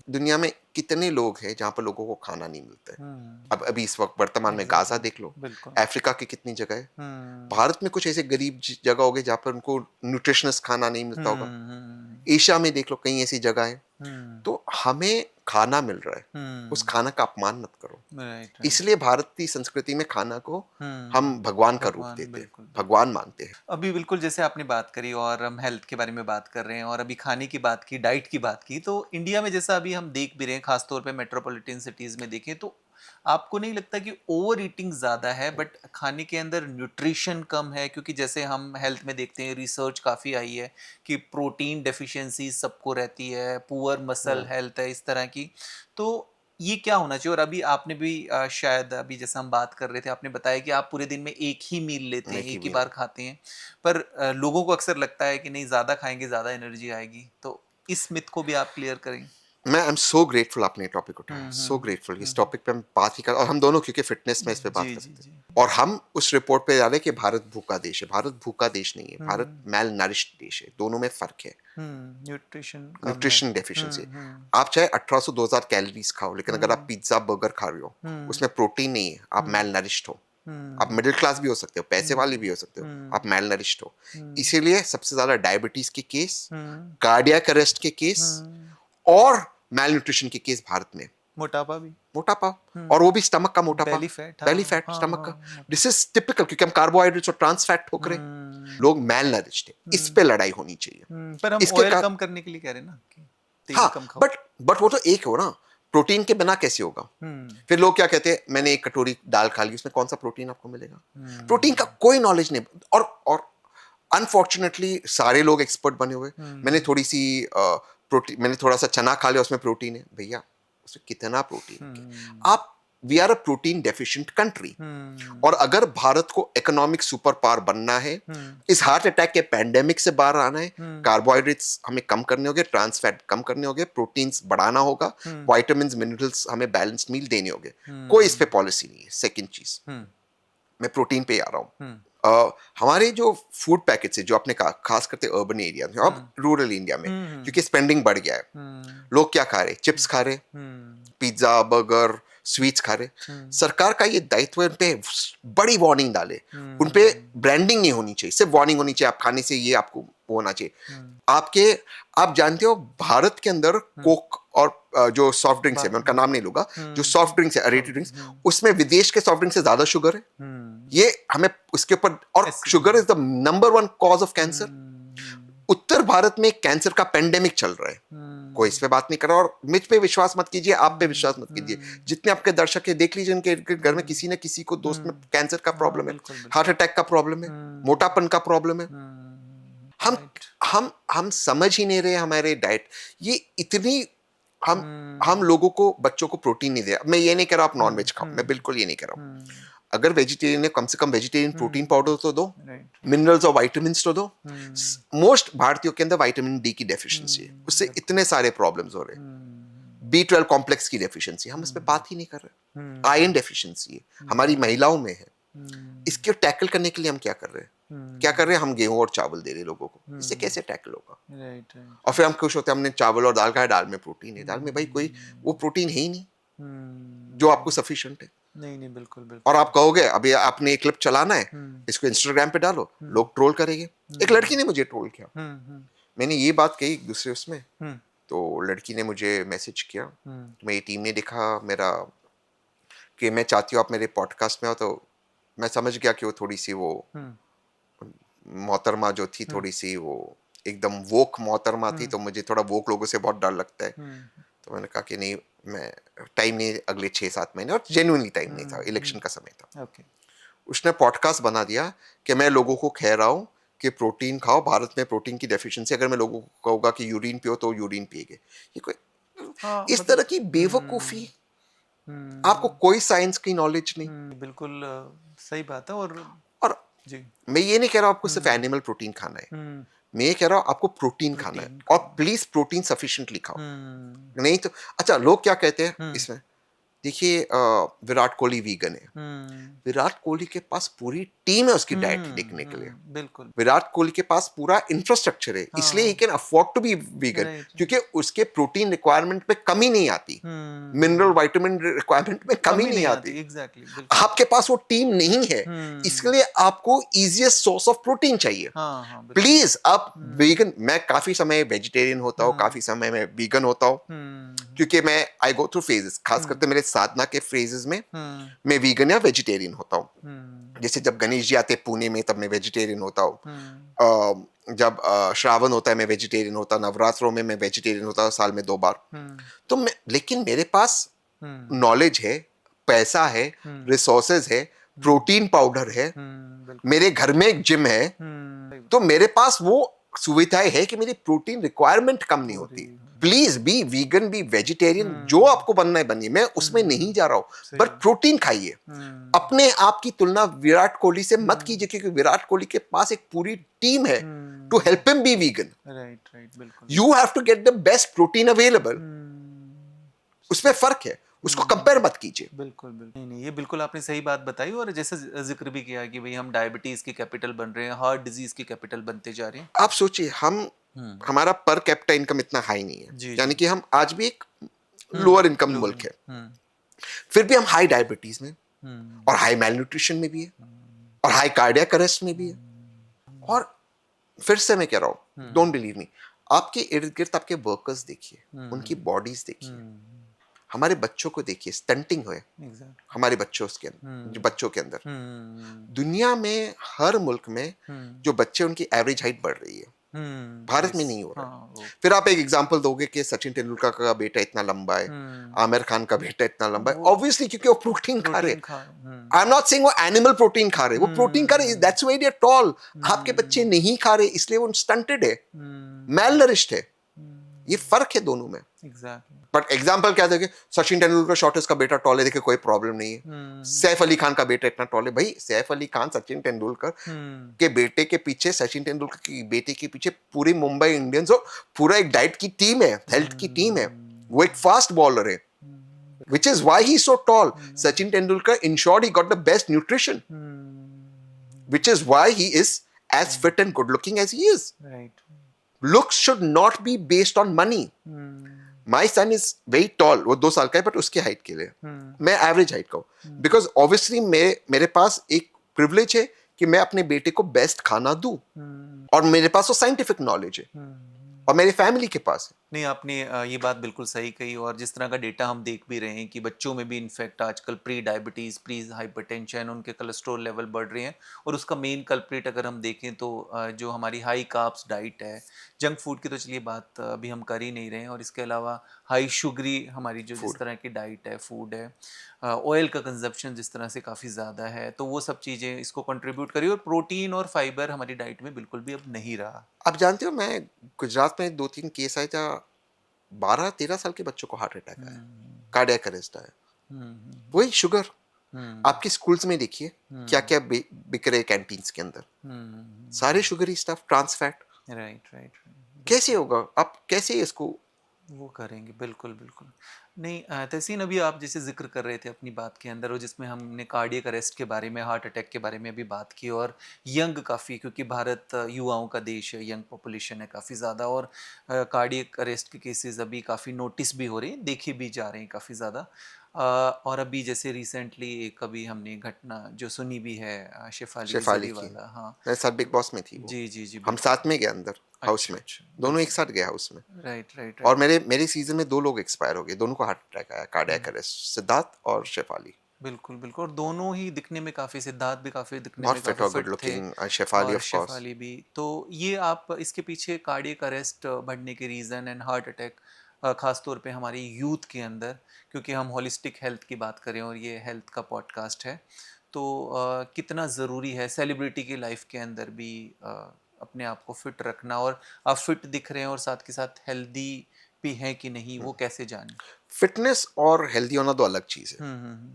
दुनिया में कितने लोग हैं जहां पर लोगों को खाना नहीं मिलता है। अब अभी इस वक्त वर्तमान में गाजा देख लो, बिल्कुल, अफ्रीका की कितनी जगह है, भारत में कुछ ऐसे गरीब जगह होंगे जहां पर उनको न्यूट्रिशनस खाना नहीं मिलता होगा, एशिया में देख लो कई ऐसी जगह है। तो हमें खाना मिल रहा है, उस खाना का अपमान मत करो। राइट राइट, इसलिए भारतीय संस्कृति में खाना को हम भगवान का रूप भगवान, देते हैं, बिल्कुल। भगवान मानते हैं। अभी बिल्कुल जैसे आपने बात करी और हम हेल्थ के बारे में बात कर रहे हैं और अभी खाने की बात की, डाइट की बात की, तो इंडिया में जैसा अभी हम देख भी रहे हैं, खासतौर पे मेट्रोपॉलिटन सिटीज में देखें तो आपको नहीं लगता कि ओवर ईटिंग ज़्यादा है बट खाने के अंदर न्यूट्रिशन कम है? क्योंकि जैसे हम हेल्थ में देखते हैं, रिसर्च काफ़ी आई है कि प्रोटीन डेफिशिएंसी सबको रहती है, पुअर मसल हेल्थ है, इस तरह की। तो ये क्या होना चाहिए? और अभी आपने भी शायद अभी जैसा हम बात कर रहे थे, आपने बताया कि आप पूरे दिन में एक ही मील लेते हैं, एक ही एक ही मील। बार खाते हैं, पर लोगों को अक्सर लगता है कि नहीं, ज़्यादा खाएंगे ज़्यादा एनर्जी आएगी, तो इस मिथ को भी आप क्लियर करें। मैं आई एम सो ग्रेटफुल आपने ये टॉपिक उठाया, सो ग्रेटफुल। इस टॉपिक पे हम बात ही कर, और हम दोनों क्योंकि फिटनेस में इस पे बात जी कर जी सकते जी, हैं, और हम उस रिपोर्ट पे जा रहे हैं कि भारत भूखा देश है। भारत भूखा देश नहीं है, भारत मेल नरिश्ड देश है, दोनों में फर्क है। न्यूट्रिशन कम है, न्यूट्रिशन डेफिशिएंसी। आप चाहे 1800 2000 कैलोरीज खाओ, लेकिन अगर आप पिज्जा बर्गर खा रहे हो, उसमें प्रोटीन नहीं है, आप मेल नरिश्ड हो। आप मिडिल क्लास भी हो सकते हो, पैसे वाले भी हो सकते हो, आप मेल नरिश्ड हो। इसीलिए सबसे ज्यादा डायबिटीज के केस, कार्डियक अरेस्ट के केस, और मेल न्यूट्रिशन के केस भारत में। मोटापा भी, मोटापा, और वो भी स्टमक का मोटापा, Belly fat, बेली हाँ, फैट, हाँ, स्टमक का। हाँ, दिस इज टिपिकल, क्योंकि हम कार्बोहाइड्रेट्स और ट्रांस फैट ठोक रहे हैं, लोग मैल नरिश्ड है। इस पे लड़ाई होनी चाहिए। पर हम इसके ऑयल कारण, कम करने के लिए कह रहे हैं ना कि तेल हाँ, कम खाओ। बट वो तो एक हो ना, प्रोटीन के बिना कैसे होगा? फिर लोग क्या कहते हैं, मैंने एक कटोरी दाल खा ली, उसमें कौन सा प्रोटीन आपको मिलेगा? प्रोटीन का कोई नॉलेज नहीं। और अनफॉर्चुनेटली सारे लोग एक्सपर्ट बने हुए। मैंने थोड़ी सी प्रोटीन, मैंने थोड़ा सा चना खा लिया, उसमें प्रोटीन है। भैया उसमें कितना प्रोटीन है? आप, we are a protein deficient country, और अगर भारत को इकोनॉमिक सुपर पावर बनना है, इस हार्ट अटैक के पैंडेमिक से बाहर आना है, कार्बोहाइड्रेट्स हमें कम करने होंगे, ट्रांस फैट कम करने होंगे, प्रोटीन्स बढ़ाना होगा, विटामिन्स मिनरल्स हमें बैलेंस्ड मील देने होंगे। कोई इस पे पॉलिसी नहीं है। सेकंड चीज, मैं प्रोटीन पे आ रहा हूँ। हमारे जो फूड पैकेट्स है, जो आपने कहा खास करके अर्बन एरिया में, अब रूरल इंडिया में, क्योंकि स्पेंडिंग बढ़ गया है, लोग क्या खा रहे? चिप्स खा रहे, पिज्जा, बर्गर, स्वीट्स खा रहे। सरकार का ये दायित्व है उन पे बड़ी वार्निंग डाले, उन पे ब्रांडिंग नहीं होनी चाहिए, सिर्फ वार्निंग होनी चाहिए, आप खाने से ये आपको होना चाहिए। आपके, आप जानते हो भारत के अंदर कोक और जो सॉफ्ट ड्रिंक्स है, मैं उनका नाम नहीं लूंगा, जो सॉफ्ट ड्रिंक्स है, अरेटेड ड्रिंक्स, उसमें विदेश के सॉफ्ट ड्रिंक से ज्यादा शुगर है। ये हमें उसके ऊपर, और sugar is the number 1 cause of cancer. उत्तर भारत में कैंसर का पेंडेमिक चल रहा है, कोई इस पे बात नहीं कर रहा। और मुझ पे विश्वास मत कीजिए, आप पे विश्वास मत कीजिए, जितने आपके दर्शक है देख लीजिए, उनके घर में किसी न किसी को, दोस्त में कैंसर का प्रॉब्लम है, हार्ट अटैक का प्रॉब्लम है, मोटापन का प्रॉब्लम है। हम हम समझ ही नहीं रहे हमारे डाइट, ये इतनी, हम लोगों को, बच्चों को प्रोटीन नहीं दे। मैं ये नहीं कह रहा आप नॉनवेज खाओ, मैं बिल्कुल ये नहीं कह रहा हूँ। अगर वेजिटेरियन है, कम से कम वेजिटेरियन प्रोटीन पाउडर तो दो, मिनरल्स और विटामिन तो दो। मोस्ट भारतीयों के अंदर विटामिन डी की डेफिशिएंसी है, उससे इतने सारे प्रॉब्लम्स हो रहे हैं। B12 कॉम्प्लेक्स की डेफिशिएंसी, हम इस पे बात ही नहीं कर रहे। आयरन डेफिशिएंसी है, हमारी महिलाओं में है। इसको टैकल करने के लिए हम क्या कर रहे हैं? क्या कर रहे हैं? हम गेहूं और चावल दे रहे हैं लोगों को। इससे कैसे टैकल होगा? और फिर हम खुश होते हैं, हमने चावल और दाल खाया, दाल में प्रोटीन है। दाल में भाई कोई वो प्रोटीन है ही नहीं जो आपको सफिशिएंट है। नहीं, बिल्कुल। और आप कहोगे अभी आपने एक क्लिप चलाना है, इसको इंस्टाग्राम पे डालो, लोग ट्रोल करेंगे। एक लड़की ने मुझे ट्रोल किया, मैंने ये बात कही एक दूसरे उसमें, तो लड़की ने मुझे मैसेज किया, मेरी टीम ने देखा मेरा कि मैं चाहती हूँ आप मेरे पॉडकास्ट में हो, तो मैं समझ गया कि वो थोड़ी सी वो मोहतरमा जो थी, थोड़ी सी वो एकदम वोक मोहतरमा थी, तो मुझे थोड़ा वोक लोगों से बहुत डर लगता है। तो मैंने कहा कि नहीं, मैं टाइम नहीं, अगले 6-7 महीने, और जेन्युइनली टाइम नहीं था, इलेक्शन का समय था। उसने पॉडकास्ट बना दिया कि मैं लोगों को कह रहा हूँ कि प्रोटीन खाओ, भारत में प्रोटीन की डेफिशिएंसी, अगर मैं लोगों को कहूँगा कि यूरिन पियो तो यूरिन पिएंगे। ये कोई इस तरह की बेवकूफ़ी, आपको कोई साइंस की नॉलेज नहीं। बिल्कुल सही बात है। और जी, मैं ये नहीं कह रहा हूँ आपको सिर्फ एनिमल प्रोटीन खाना है, मैं ये कह रहा हूँ आपको प्रोटीन खाना है, और प्लीज प्रोटीन सफिशिएंटली खाओ। नहीं तो, अच्छा, लोग क्या कहते हैं इसमें, देखिए विराट कोहली वीगन है, विराट कोहली के पास पूरी टीम है उसकी डाइट देखने के लिए। बिल्कुल। विराट कोहली के पास पूरा इंफ्रास्ट्रक्चर है, इसलिए he can afford to be vegan, क्योंकि उसके प्रोटीन रिक्वायरमेंट में कमी नहीं आती, मिनरल विटामिन रिक्वायरमेंट में कमी नहीं आती। एग्जैक्टली, आपके पास वो टीम नहीं है, इसलिए आपको इजीएस्ट सोर्स ऑफ प्रोटीन चाहिए। प्लीज आप वीगन, मैं काफी समय वेजिटेरियन होता हूँ, काफी समय मैं वीगन होता हूँ, क्योंकि मैं आई गो थ्रू फेजेस, खास करके मेरे साधना के फेजेस में मैं वीगन या वेजिटेरियन होता हूँ। जैसे जब गणेश जी आते पुणे में, तब मैं वेजिटेरियन होता हूँ। जब श्रावण होता है मैं वेजिटेरियन होता, नवरात्रों में मैं वेजिटेरियन होता, साल में 2 बार। तो मैं, लेकिन मेरे पास नॉलेज है, पैसा है, रिसोर्सेज है, प्रोटीन पाउडर है, मेरे घर में एक जिम है, तो मेरे पास वो सुविधाएं है कि मेरी प्रोटीन रिक्वायरमेंट कम नहीं होती। Please be vegan, B vegetarian, जो आपको बनना है बनिए, मैं उसमें नहीं जा रहा हूं, बट प्रोटीन खाइए। अपने आप की तुलना विराट कोहली से मत कीजिए, क्योंकि विराट कोहली के पास एक पूरी टीम है to help him be vegan. Right, बिल्कुल। You have to get the best protein available. उसमें फर्क है, उसको कंपेयर मत कीजिए। बिल्कुल। नहीं, ये बिल्कुल आपने सही बात बताई, और जैसे जिक्र भी किया कि भाई हम डायबिटीज की कैपिटल बन रहे हैं, हार्ट डिजीज की कैपिटल बनते जा रहे हैं। आप सोचिए, हमारा पर कैपिटा इनकम इतना हाई नहीं है, यानी कि हम आज भी एक लोअर इनकम मुल्क है, फिर भी हम हाई डायबिटीज में और हाई मेलन्यूट्रिशन में भी है, और हाई कार्डियक अरेस्ट में भी है। और फिर से मैं कह रहा हूं, डोंट बिलीव मी, आपके इर्द गिर्द आपके वर्कर्स देखिए, उनकी बॉडीज देखिए, हमारे बच्चों को देखिए, स्टंटिंग हुए एग्जैक्ट। हमारे बच्चों के अंदर, जो बच्चों के अंदर दुनिया में हर मुल्क में जो बच्चे उनकी एवरेज हाइट बढ़ रही है, भारत में नहीं हो रहा है। हाँ वो फिर आप एक एग्जांपल दोगे कि सचिन तेंदुलकर का बेटा इतना लंबा है, आमिर खान का बेटा इतना लंबा है, वो ऑब्वियसली क्योंकि वो प्रोटीन खा रहे। प्रोटीन खा आई एम नॉट सेइंग वो एनिमल प्रोटीन खा रहे, वो प्रोटीन खा रहे, that's why they are tall. आपके बच्चे नहीं खा रहे इसलिए वो स्टंटेड है, मेल नरिश्ड है। ये फर्क है दोनों में। एग्जैक्टली। बट एग्जाम्पल क्या देखे, सचिन तेंदुलकर शॉर्टेस्ट का बेटा टॉल है, देखिए कोई प्रॉब्लम नहीं है। सैफ अली खान का बेटा इतना टॉल है, भाई सैफ अली खान सचिन तेंदुलकर के बेटे के पीछे, सचिन तेंदुलकर की बेटे के पीछे पूरी मुंबई इंडियंस और पूरा एक डाइट की टीम है, हेल्थ की टीम है। वो एक फास्ट बॉलर है, which is why he's so tall. Sachin Tendulkar ensured he got the best nutrition, which is why he is as fit and good looking as he is. Right. Looks should not be based on money. My son is very tall, वो 2 साल का है, but उसकी height के लिए मैं average height का हूँ, बिकॉज ऑब्वियसली मेरे पास एक प्रिविलेज है कि मैं अपने बेटे को बेस्ट खाना दूं, और मेरे पास वो साइंटिफिक नॉलेज है, और मेरी फैमिली के पास है। नहीं, आपने ये बात बिल्कुल सही कही, और जिस तरह का डेटा हम देख भी रहे हैं कि बच्चों में भी इनफैक्ट आजकल प्री डायबिटीज़, प्री हाइपरटेंशन, उनके कोलेस्ट्रॉल लेवल बढ़ रहे हैं, और उसका मेन कल्प्रिट अगर हम देखें तो जो हमारी हाई कार्ब्स डाइट है, जंक फूड की तो चलिए बात अभी हम कर ही नहीं रहे हैं, और इसके अलावा हाई शुगरी हमारी जो जिस तरह की डाइट है, फूड है, ऑयल का कंजप्शन जिस तरह से काफ़ी ज़्यादा है, तो वो सब चीज़ें इसको कंट्रीब्यूट करी, और प्रोटीन और फाइबर हमारी डाइट में बिल्कुल भी अब नहीं रहा। आप जानते हो, मैं गुजरात में 2-3 केस आए था, 12-13 साल के बच्चों को हार्ट अटैक आया, कार्डियक अरेस्ट आया, वही शुगर। आपके स्कूल्स में देखिए क्या क्या बिक रहे कैंटीन्स के अंदर, सारे sugary stuff, trans fat. Right right. कैसे होगा, आप कैसे इसको वो करेंगे, बिल्कुल बिल्कुल। नहीं, तहसीन, अभी आप जैसे जिक्र कर रहे थे अपनी बात के अंदर, और जिसमें हमने कार्डियक अरेस्ट के बारे में, हार्ट अटैक के बारे में भी बात की, और यंग काफ़ी, क्योंकि भारत युवाओं का देश है, यंग पॉपुलेशन है काफ़ी ज़्यादा, और कार्डियक अरेस्ट के केसेस अभी काफ़ी नोटिस भी हो रहे हैं, देखे भी जा रहे हैं काफ़ी ज़्यादा। और अभी जैसे रिसेंटली एक अभी हमने घटना जो सुनी भी है, शेफाली शेफाली की, जरीवाला। हाँ मेरे साथ बिग बॉस में थी वो, जी जी जी, हम बिल्कुल। साथ में गए अंदर हाउस अच्छा में, अच्छा, दोनों एक साथ गए हाउस में। राइट राइट और राइट। मेरे सीजन में 2 लोग एक्सपायर हो गए, दोनों को हार्ट अटैक आया, कार्डियक अरेस्ट, सिद्धार्थ और शेफाली। बिल्कुल बिल्कुल, और दोनों ही दिखने में काफ़ी, सिद्धार्थ भी काफ़ी दिखने बहुत में फिट काफ़ी और गुड फिट थे, लुकिंग, शेफाली और ऑफ कोर्स। शेफाली भी। तो ये आप इसके पीछे कार्डियक अरेस्ट बढ़ने के रीज़न एंड हार्ट अटैक, ख़ास तौर पे हमारी यूथ के अंदर, क्योंकि हम होलिस्टिक हेल्थ की बात करें और ये हेल्थ का पॉडकास्ट है, तो कितना ज़रूरी है सेलिब्रिटी की लाइफ के अंदर भी अपने आप को फिट रखना, और आप फिट दिख रहे हैं और साथ के साथ हेल्दी भी हैं कि नहीं, वो कैसे जाने? फिटनेस और हेल्दी होना 2 अलग चीज है। हम्म।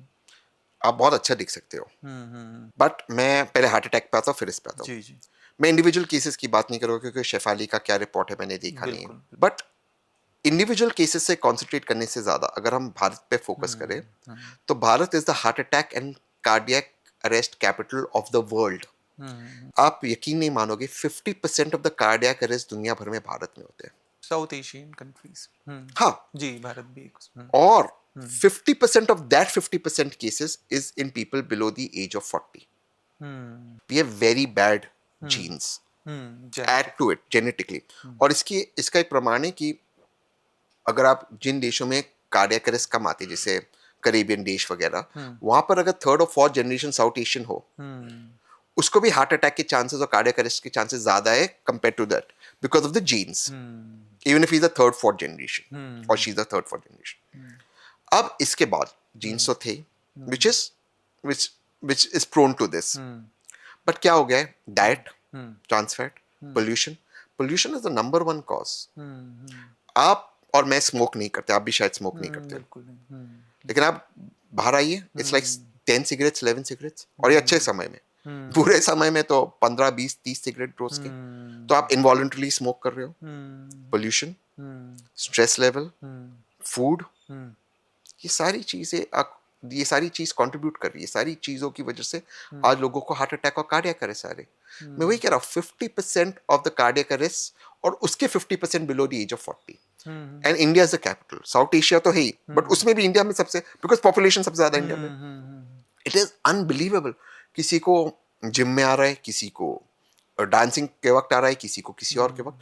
आप बहुत अच्छा दिख सकते हो, हम्म। बट मैं पहले हार्ट अटैक पे आता हूँ, फिर इस पे आता हूँ। जी जी, मैं इंडिविजुअल केसेस की बात नहीं करूँगा, क्योंकि शेफाली का क्या रिपोर्ट है मैंने देखा नहीं है, बिल्कुल बिल्कुल। बट इंडिविजुअल केसेस से कॉन्सेंट्रेट करने से ज्यादा अगर हम भारत पे फोकस करें, तो Bharat is the heart attack and cardiac arrest capital of the world. आप यकीन नहीं मानोगे, 50% ऑफ द कार्डियक अरेस्ट दुनिया भर में भारत में होते हैं। South Asian countries. हाँ, जी, भारत भी एक और 50% of that 50% cases is in people below the age of 40. We have very bad genes. Add genetic. to it genetically. और इसका एक प्रमाण है कि अगर आप जिन देशों में कार्डियक अरेस्ट कम आती है, जैसे करेबियन देश वगैरह, वहां पर अगर 3rd और 4th जनरेशन साउथ एशियन हो, उसको भी हार्ट अटैक के चांसेस और कार्डियक अरेस्ट के चांसेस ज्यादा है compare to that, because of the genes, even if he is the 3rd 4th generation और she is the 3rd 4th generation. अब इसके बाद जीन्स तो थे, which is which which is prone to this, but क्या हो गया है, diet, trans fat, pollution. Pollution is the number 1 cause. आप और मैं स्मोक नहीं करते, आप भी शायद स्मोक नहीं करते, बिल्कुल नहीं। लेकिन आप बाहर आइए, इट्स लाइक 10 सिगरेट्स 11 सिगरेट्स, और ये अच्छे समय में, बुरे समय में तो 15 20 30 सिगरेट रोज के, तो आप इनवॉलंटरली स्मोक कर रहे हो। पोल्यूशन, स्ट्रेस लेवल, फूड, ये सारी चीज कंट्रीब्यूट कर रही है, सारी चीजों की वजह से आज लोगों को हार्ट अटैक और कार्डियक अरेस्ट आ रहे। मैं वही कह रहा हूँ, 50% ऑफ द कार्डियक अरेस्ट, और उसके 50% below the age of 40। And India is the capital, South Asia तो है ही, बट उसमें भी इंडिया में सबसे, बिकॉज पॉपुलेशन सबसे ज्यादा इंडिया में। इट इज अनबिलीवेबल, किसी को जिम में आ रहा है, किसी को डांसिंग के वक्त आ रहा है, किसी को किसी और के वक्त।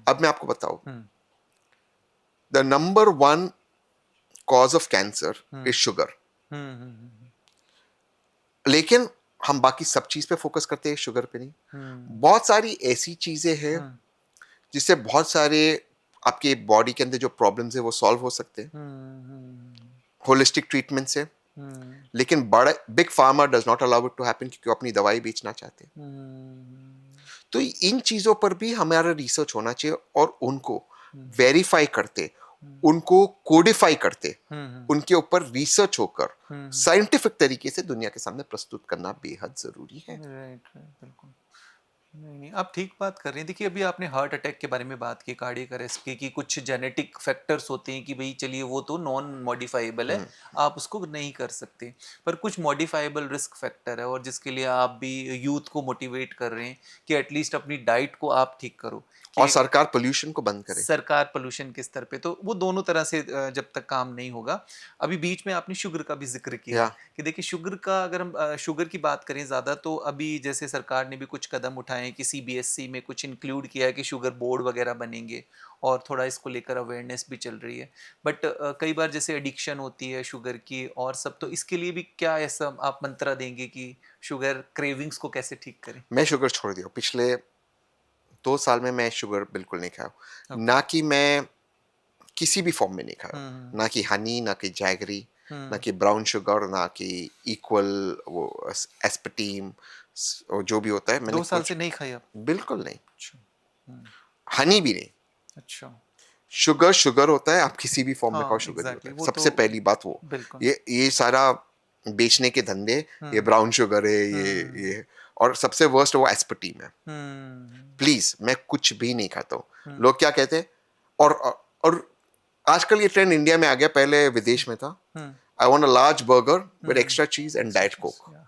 अब मैं आपको बताऊं, the number 1 cause of cancer is sugar, hmm लेकिन हम बाकी सब चीज पे फोकस करते हैं, शुगर पे नहीं। बहुत सारी ऐसी चीजें हैं जिससे बहुत सारे आपके बॉडी के अंदर जो प्रॉब्लम्स है वो सॉल्व हो सकते हैं होलिस्टिक ट्रीटमेंट से। लेकिन बड़ा big pharma does not allow it to happen, क्योंकि वो अपनी दवाई बेचना चाहते हैं। तो इन चीजों पर भी हमारा रिसर्च होना चाहिए और उनको वेरीफाई करते, उनको कोडिफाई करते, उनके ऊपर रिसर्च होकर साइंटिफिक तरीके से दुनिया के सामने प्रस्तुत करना बेहद जरूरी है। राइट राइट, बिल्कुल। नहीं आप ठीक बात कर रहे हैं। देखिए अभी आपने हार्ट अटैक के बारे में बात की, कार्डियक अरेस्ट की, कि कुछ जेनेटिक फैक्टर्स होते हैं कि भाई चलिए वो तो नॉन मॉडिफाइबल है, आप उसको नहीं कर सकते, पर कुछ मॉडिफाइबल रिस्क फैक्टर है और जिसके लिए आप भी यूथ को मोटिवेट कर रहे हैं कि एटलीस्ट अपनी डाइट को आप ठीक करो, और कि सरकार पोल्यूशन को बंद करे। सरकार पोल्यूशन के स्तर पे, तो वो दोनों तरह से जब तक काम नहीं होगा। अभी बीच में आपने शुगर का भी जिक्र किया या कि देखिए शुगर का, अगर हम शुगर की बात करें ज़्यादा, तो अभी जैसे सरकार ने भी कुछ कदम उठाए हैं कि सीबीएसई में कुछ इंक्लूड किया है कि शुगर बोर्ड वगैरह बनेंगे और थोड़ा इसको लेकर अवेयरनेस भी चल रही है। बट कई बार जैसे एडिक्शन होती है शुगर की और सब, तो इसके लिए भी क्या ऐसा आप मंत्रा देंगे कि शुगर क्रेविंग्स को कैसे ठीक करें? मैं शुगर छोड़ दिया पिछले 2 साल में। मैं शुगर बिल्कुल नहीं खाया, ओके। ना कि मैं किसी भी फॉर्म में नहीं खाया, हम्म ना कि हनी, ना कि जैगरी, ना हम्म कि ब्राउन शुगर, ना कि इक्वल वो एस्पर्टीम, जो भी होता है मैंने 2 साल कुछ से नहीं खाई आप? बिल्कुल नहीं। अच्छा। हम्म, हनी भी नहीं। अच्छा। शुगर शुगर होता है, आप किसी भी फॉर्म में खाओ हाँ शुगर ही होता एग्जैक्टली, है, वो तो सबसे पहली बात वो। बिल्कुल। ये सारा बेचने के धंधे, ये हम्म ब्राउन शुगर है, हम्म ये और सबसे वर्स्ट वो एस्पर्टीम है। हम्म प्लीज, मैं कुछ भी नहीं खाता हूँ। हम्म लोग क्या कहते हैं, और आजकल ये ट्रेंड इंडिया में आ गया, पहले विदेश में था। Hmm I want a large burger with hmm extra cheese and extra diet cheese coke. या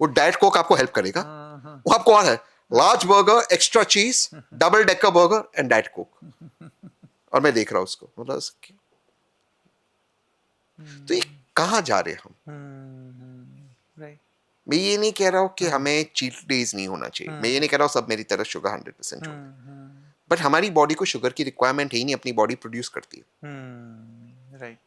वो डाइट कोक आपको हेल्प करेगा? हाँ वो आपको और है, लार्ज बर्गर, एक्स्ट्रा चीज, double decker burger and diet Coke. और मैं देख रहा हूँ उसको, मतलब तो ये कहाँ जा रहे हैं हम? राइट। मैं ये नहीं कह रहा हूँ कि हमें चीट डेज नहीं होना चाहिए, मैं ये नहीं कह रहा हूँ सब मेरी तरह शुगर 100% छोड़ दें, बट हमारी बॉडी को शुगर की रिक्वायरमेंट है ही नहीं, अपनी बॉडी प्रोड्यूस करती है। राइट।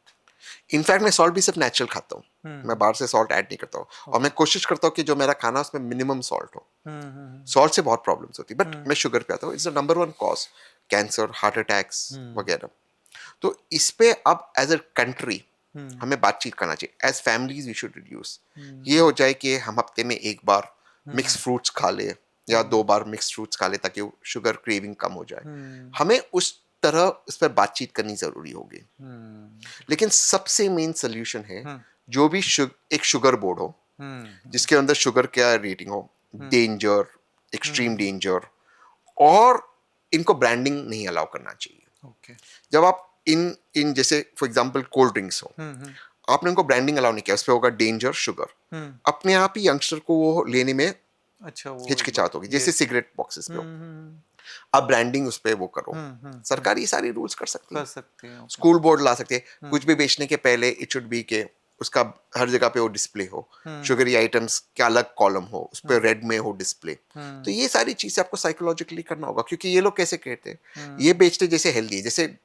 इनफैक्ट मैं सॉल्ट भी सिर्फ नेचुरल खाता हूँ, मैं बाहर से सॉल्ट ऐड नहीं करता हूँ। और मैं ओके। कोशिश करता हूँ कि जो मेरा खाना उसमें मिनिमम सॉल्ट हो। सॉल्ट से बहुत प्रॉब्लम्स होती है, बट मैं शुगर पे आता हूँ। It's the number 1 cause, cancer, heart attacks वगैरह। तो इस पे अब एज अ कंट्री हमें बातचीत करना चाहिए, as families we should reduce. ये हो जाए कि हम हफ्ते में एक बार मिक्स फ्रूट्स खा ले, या 2 बार मिक्स फ्रूट्स खा ले, ताकि शुगर क्रेविंग कम हो जाए। हमें उस तरह इस पर बातचीत करनी जरूरी होगी। लेकिन सबसे मेन सोल्यूशन है, जो भी एक शुगर बोर्ड हो, जिसके अंदर शुगर क्या रेटिंग हो, डेंजर, एक्सट्रीम डेंजर, और इनको ब्रांडिंग नहीं अलाउ करना चाहिए। ओके। जब आप इन इन जैसे फॉर एग्जांपल कोल्ड ड्रिंक्स हो, आपने उनको ब्रांडिंग अलाउ नहीं किया, उस पे होगा डेंजर शुगर, अपने आप ही यंगस्टर को वो लेने में अच्छा, वो एक हिचकिचाहट बात होगी, ये। जैसे सिगरेट बॉक्सेस पे हो। आप ब्रांडिंग उस पे वो करो। सरकार ये सारी रूल्स कर सकती कर है, सकते हैं। ओके। स्कूल बोर्ड ला सकते हैं। कुछ भी बेचने के पहले इट शुड बी के उसका हर जगह पे वो डिस्प्ले हो, शुगरी आइटम्स का अलग कॉलम हो, उस पर रेड में हो डिस्प्ले। तो ये सारी चीजें आपको साइकोलॉजिकली करना होगा, क्योंकि ये लोग कैसे कहते हैं, ये बेचते जैसे हेल्दी है। जैसे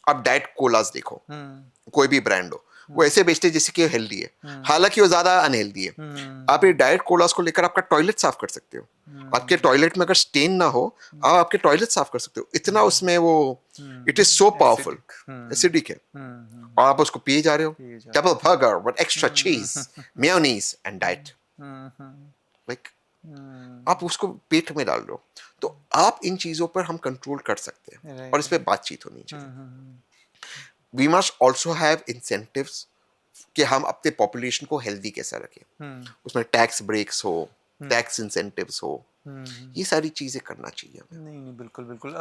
आप डाइट कोलास देखो, कोई भी ब्रांड हो, वो ऐसे बेचते जैसे कि हेल्दी है, हालांकि वो ज्यादा अनहेल्दी है। आप ये डाइट कोलास को लेकर आपका टॉयलेट साफ कर सकते हो। आपके टॉयलेट में अगर स्टेन ना हो, आप आपके टॉयलेट साफ कर सकते हो। इतना उसमें वो, it is so powerful, acidic है, और आप उसको पिए जा रहे हो। ये जा डबल बर्गर विद एक्स्ट्रा चीज, मेयोनीज एंड डाइट, लाइक आप उसको पेट में डाल रहे हो। तो आप इन चीजों पर हम कंट्रोल कर सकते हैं, और इस राइट पे बातचीत होनी चाहिए। We must also have incentives कि हम अपने पॉपुलेशन को हेल्दी कैसा रखें। उसमें टैक्स ब्रेक्स हो, टैक्स इंसेंटिव्स हो, ये सारी चीजें करना चाहिए हमें। नहीं नहीं, बिल्कुल बिल्कुल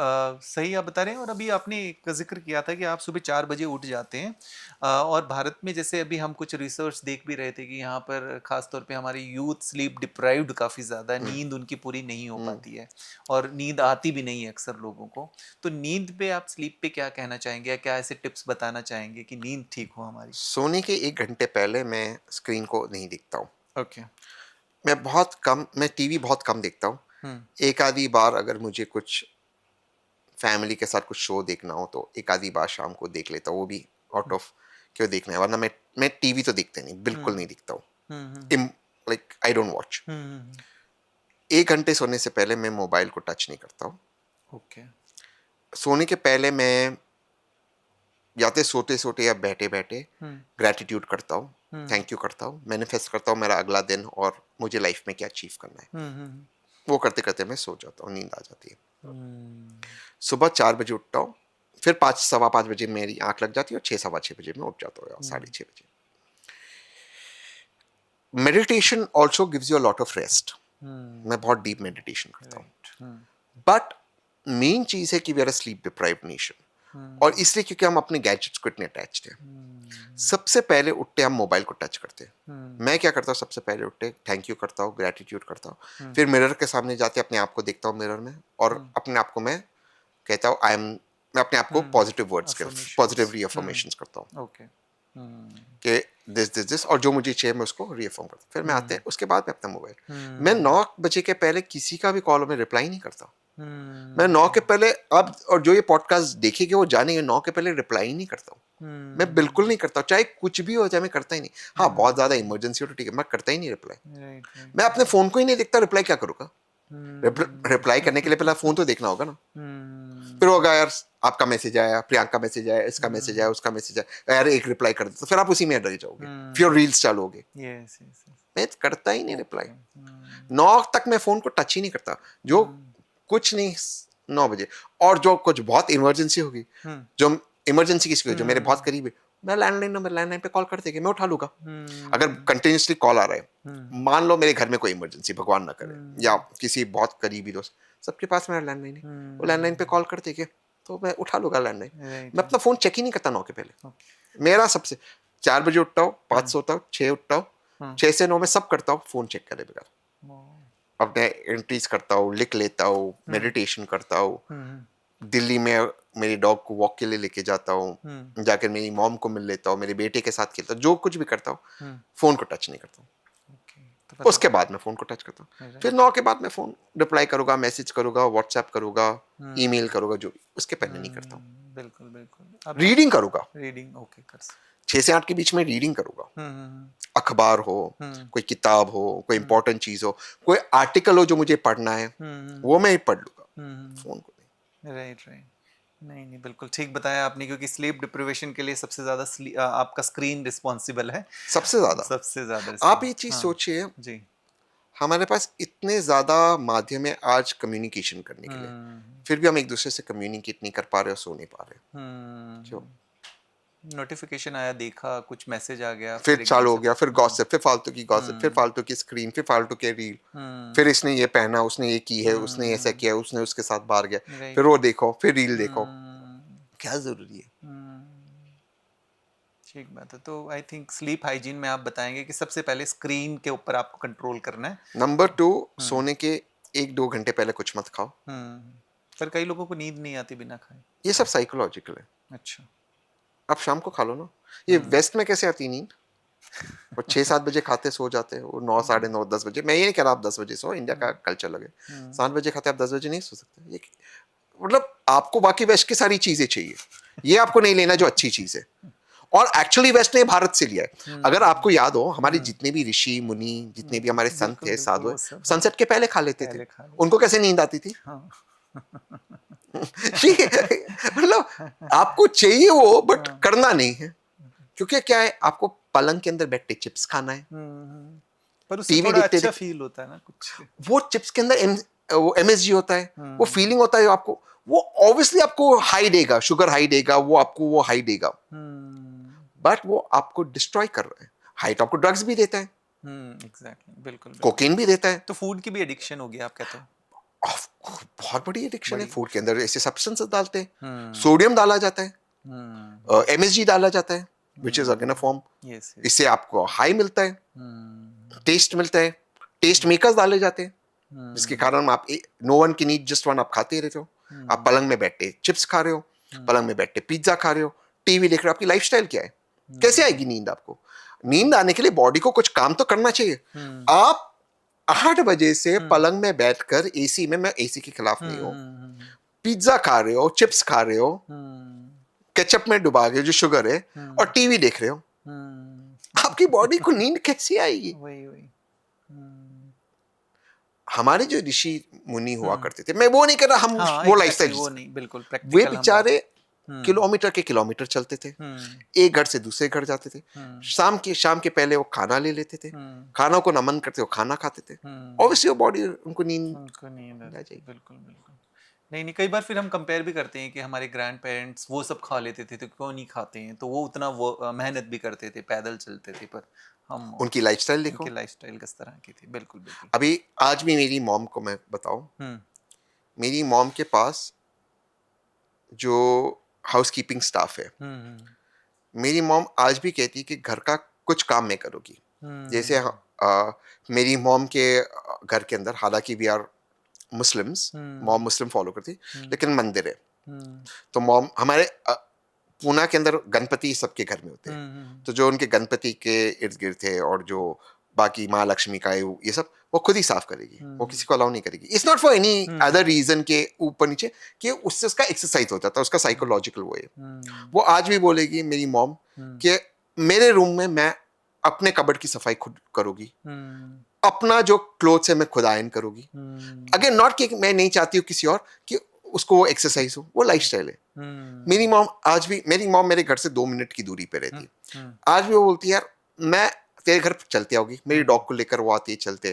सही आप बता रहे हैं। और अभी आपने एक जिक्र किया था कि आप सुबह 4 बजे उठ जाते हैं, और भारत में जैसे अभी हम कुछ रिसर्च देख भी रहे थे कि यहाँ पर खास तौर पे हमारी यूथ स्लीप डिप्राइव्ड काफ़ी ज़्यादा है, नींद उनकी पूरी नहीं हो पाती है और नींद आती भी नहीं है अक्सर लोगों को। तो नींद पे आप, स्लीप पे क्या कहना चाहेंगे, या क्या ऐसे टिप्स बताना चाहेंगे कि नींद ठीक हो हमारी? सोने के 1 घंटे पहले मैं स्क्रीन को नहीं देखता हूँ। ओके। मैं टीवी बहुत कम देखता हूँ। एक आधी बार अगर मुझे कुछ फैमिली के साथ कुछ शो देखना हो तो एक आधी बार शाम को देख लेता हूँ, वो भी आउट ऑफ क्यों देखना है, वरना मैं टीवी तो देखते नहीं, बिल्कुल नहीं दिखता हूँ, लाइक आई डोंट वॉच। 1 घंटे सोने से पहले मैं मोबाइल को टच नहीं करता हूँ। ओके। सोने के पहले मैं या तो सोते सोते या बैठे बैठे ग्रैटिट्यूड करता हूँ, थैंक यू करता हूँ, मैनिफेस्ट करता हूँ मेरा अगला दिन और मुझे लाइफ में क्या अचीव करना है। वो करते करते मैं सो जाता हूँ, नींद आ जाती है। सुबह 4 बजे उठता हूँ, फिर 5 सवा 5 बजे मेरी आंख लग जाती है और 6 सवा 6 बजे मैं उठ जाता हूँ, या 6:30 बजे। Meditation also gives you a lot of rest. मैं बहुत डीप मेडिटेशन करता हूँ, बट मेन चीज है कि we are a sleep deprived nation, और इसलिए क्योंकि हम अपने गैजेट्स को इतने अटैच्ड हैं। सबसे पहले उठते हम मोबाइल को टच करते हैं। मैं क्या करता हूँ, सबसे पहले उठते थैंक यू करता हूँ, ग्रेटिट्यूड करता हूँ, फिर मिरर के सामने जाते अपने आप को देखता हूँ मिरर में, और अपने आप को मैं कहता हूँ मैं अपने आप को पॉजिटिव वर्ड्स पॉजिटिव रीअफर्मेशंस करता हूँ ओके। कि दिस और जो मुझे चाहिए मैं उसको रीअफर्म करता हूँ। फिर मैं आते हैं, उसके बाद मैं अपना मोबाइल, मैं 9 बजे के पहले किसी का भी कॉल में रिप्लाई नहीं करता। मैं 9 के पहले, अब और जो ये पॉडकास्ट देखेंगे वो जानेंगे, 9 के पहले रिप्लाई नहीं करता हूँ। मैं बिल्कुल नहीं करता हूँ, चाहे कुछ भी हो जाए मैं करता ही नहीं। हाँ, बहुत ज्यादा इमरजेंसी हो तो ठीक है, मैं करता ही नहीं रिप्लाई। मैं अपने फोन को ही नहीं देखता, रिप्लाई क्या करूंगा? रिप्लाई करने के लिए पहले फोन तो देखना होगा ना। फिर होगा यार आपका मैसेज आया, प्रियंका मैसेज आया, इसका मैसेज आया, उसका मैसेज आया, यार एक रिप्लाई कर दो, तो फिर आप उसी में डर जाओगे, फिर रील्स चालू होगे। मैं करता ही नहीं रिप्लाई। 9 तक मैं फोन को टच ही नहीं करता, जो कुछ नहीं 9 बजे। और जो कुछ बहुत इमरजेंसी होगी, जो इमरजेंसी किसकी हो, जो मेरे बहुत करीब है, मैं लैंडलाइन पे कॉल कर देंगे, मैं उठा लूंगा। अगर कंटिन्यूसली कॉल आ रहा है, मान लो मेरे घर में कोई इमरजेंसी, भगवान ना करे, या किसी बहुत करीबी दोस्त, सबके पास मेरा लैंडलाइन है, वो लैंडलाइन पे कॉल कर देंगे तो मैं उठा लूंगा लैंडलाइन। मैं अपना फोन चेक ही नहीं करता 9 के पहले। मेरा सबसे 4 बजे उठता हूँ, 5 सोता हूँ, 6 उठता हूँ, 6 से 9 में सब करता हूँ, फोन चेक करे बगैर। अपने एंट्रीज करता हूँ, लिख लेता हूँ, मेडिटेशन करता हूँ। दिल्ली में मेरी डॉग को वॉक के लिए लेके जाता हूँ, जाकर मेरी मॉम को मिल लेता हूँ, मेरे बेटे के साथ खेलता हूँ, जो कुछ भी करता हूँ, फोन को टच नहीं करता हूँ। उसके बाद मैं फोन को टच करता हूँ। फिर 9 के बाद मैं फोन रिप्लाई करूंगा, मैसेज करूंगा, व्हाट्सएप करूंगा, ईमेल करूंगा, जो उसके पहले नहीं करता हूँ। बिल्कुल बिल्कुल। रीडिंग करूंगा, रीडिंग ओके कर 6 से 8 के बीच में रीडिंग करूंगा। अखबार हो, कोई किताब हो, कोई इंपॉर्टेंट चीज हो, कोई आर्टिकल हो जो मुझे पढ़ना है, वो मैं ही पढ़ लूंगा, फोन को नहीं। राइट। नहीं बिल्कुल ठीक बताया आपने, क्योंकि स्लीप डिप्रिवेशन के लिए सबसे ज्यादा आपका स्क्रीन रिस्पॉन्सिबल है, सबसे ज्यादा। आप ये चीज सोचिए जी, हमारे पास इतने ज्यादा माध्यम है आज कम्युनिकेशन करने के लिए, फिर भी हम एक दूसरे से कम्युनिकेट नहीं कर पा रहे और सो नहीं पा रहे। क्यों? नोटिफिकेशन आया, देखा, कुछ मैसेज आ गया, फिर चालू हो गया, फिर गॉसिप, फिर फालतू की गॉसिप, फिर फालतू की स्क्रीन, फिर फालतू के रील, फिर इसने ये पहना, उसने ये की है, उसने ऐसा किया, उसने उसके साथ बाहर गया, फिर वो देखो, फिर रील देखो। क्या जरूरी है? ठीक बात है। तो आई थिंक स्लीप हाइजीन में आप बताएंगे कि सबसे पहले स्क्रीन के ऊपर आपको कंट्रोल करना है। नंबर 2, सोने के 1-2 घंटे पहले कुछ मत खाओ। पर कई लोगों को नींद नहीं आती बिना खाए। ये सब साइकोलॉजिकल है। अच्छा, आप शाम को खा लो ना। ये वेस्ट में कैसे आती नींद? वो 6-7 बजे खाते सो जाते हैं, वो 9, 9:30, 10 बजे। मैं ये नहीं कह रहा आप 10 बजे सो, इंडिया का कल्चर लगे। 7 बजे खाते, आप 10 बजे नहीं सो सकते। ये मतलब आपको बाकी वेस्ट की सारी चीजें चाहिए, ये आपको नहीं लेना जो अच्छी चीज है। और एक्चुअली वेस्ट ने भारत से लिया है। अगर आपको याद हो, हमारे जितने भी ऋषि मुनि, जितने भी हमारे संत थे, साधु, सनसेट के पहले खा लेते थे। उनको कैसे नींद आती थी? मतलब आपको चाहिए वो, बट करना नहीं है, क्योंकि क्या है, आपको पलंग के अंदर बैठे चिप्स खाना है, पर उससे थोड़ा अच्छा फील होता है ना कुछ। वो चिप्स के अंदर वो MSG होता है, वो फीलिंग होता है आपको, वो ऑब्वियसली आपको हाई देगा, शुगर हाई देगा, वो आपको वो हाई देगा, बट वो आपको डिस्ट्रॉय कर रहा है। हाई तो आपको ड्रग्स भी देता है, एग्जैक्टली, बिल्कुल, कोकेन भी देता है। तो फूड की भी एडिक्शन हो गया आप कहते हो? बहुत बड़ी एडिक्शन है फूड के अंदर। ऐसे सब्सटेंसेस डालते हैं, सोडियम डाला जाता है, MSG डाला जाता है, which is again a form. इससे आपको हाई मिलता है, टेस्ट मिलता है, टेस्ट मेकर्स डाले जाते हैं, जिसके कारण आप no one can eat just one, आप खाते रहते हो। आप पलंग में बैठे चिप्स खा रहे हो, पलंग में बैठे पिज्जा खा रहे हो, टीवी देख रहे हो। आपकी लाइफस्टाइल क्या है? कैसे आएगी नींद आपको? नींद आने के लिए बॉडी को कुछ काम तो करना चाहिए। आप 8 बजे से पलंग में बैठकर एसी में, मैं एसी के खिलाफ नहीं हूं, पिज्जा खा रहे हो, चिप्स खा रहे हो, केचप में डुबा के जो शुगर है, और टीवी देख रहे हो, आपकी बॉडी को नींद कैसी आएगी? वही वही हमारे जो ऋषि मुनि हुआ करते थे, मैं वो नहीं कर रहा, हम हाँ वो एग्जैक्टली लाइफस्टाइल, वो नहीं बिल्कुल वे प्रैक्टिकल हम बात बेचारे किलोमीटर के किलोमीटर चलते थे, एक घर से दूसरे घर जाते थे, शाम के पहले वो खाना ले लेते थे, खाना को नमन करते वो खाना खाते थे, ऑब्वियसली वो बॉडी उनको नींद उनको नींद आ आती, जाएगी। बिल्कुल बिल्कुल नहीं नहीं कई बार फिर हम कंपेयर भी करते हैं कि हमारे ग्रैंड पेरेंट्स वो सब खा लेते थे तो क्यों नहीं खाते हैं, तो वो उतना वो मेहनत भी करते थे, पैदल चलते थे, पर हम उनकी लाइफस्टाइल देखो। उनकी लाइफस्टाइल किस तरह की थी, बिल्कुल बिल्कुल अभी आज भी मेरी मॉम को मैं बताऊं, मेरी मॉम के पास जो हाउसकीपिंग स्टाफ है, मेरी मॉम आज भी कहती है कि घर का कुछ काम मैं करोगी। जैसे मेरी मॉम के घर के अंदर, हालांकि we are Muslims, mom Muslim follow करती, लेकिन मंदिर है, तो मॉम हमारे पूना के अंदर गणपति सबके घर में होते हैं, तो जो उनके गणपति के इर्द गिर्द थे और जो बाकी माँ लक्ष्मी का ये सब वो खुद ही साफ करेगी, वो किसी को अलाउ नहीं करेगी। It's not for any other reason के ऊपर नीचे, कि उससे उसका एक्सरसाइज हो जाता है, उसका साइकोलॉजिकल वो है। वो आज भी बोलेगी मेरी मॉम कि मेरे रूम में मैं अपने कबर्ड की सफाई खुद करूंगी, अपना जो क्लोथ्स है मैं खुद आयरन करूंगी। अगेन नॉट कि मैं नहीं चाहती हूँ किसी और कि उसको वो एक्सरसाइज हो, वो लाइफस्टाइल है। मेरी मॉम आज भी, मेरी मॉम मेरे घर से 2 मिनट की दूरी पे रहती है, आज भी वो बोलती है यार मैं तेरे घर चलते आओगी, मेरी डॉग को लेकर वो आती है, चलते।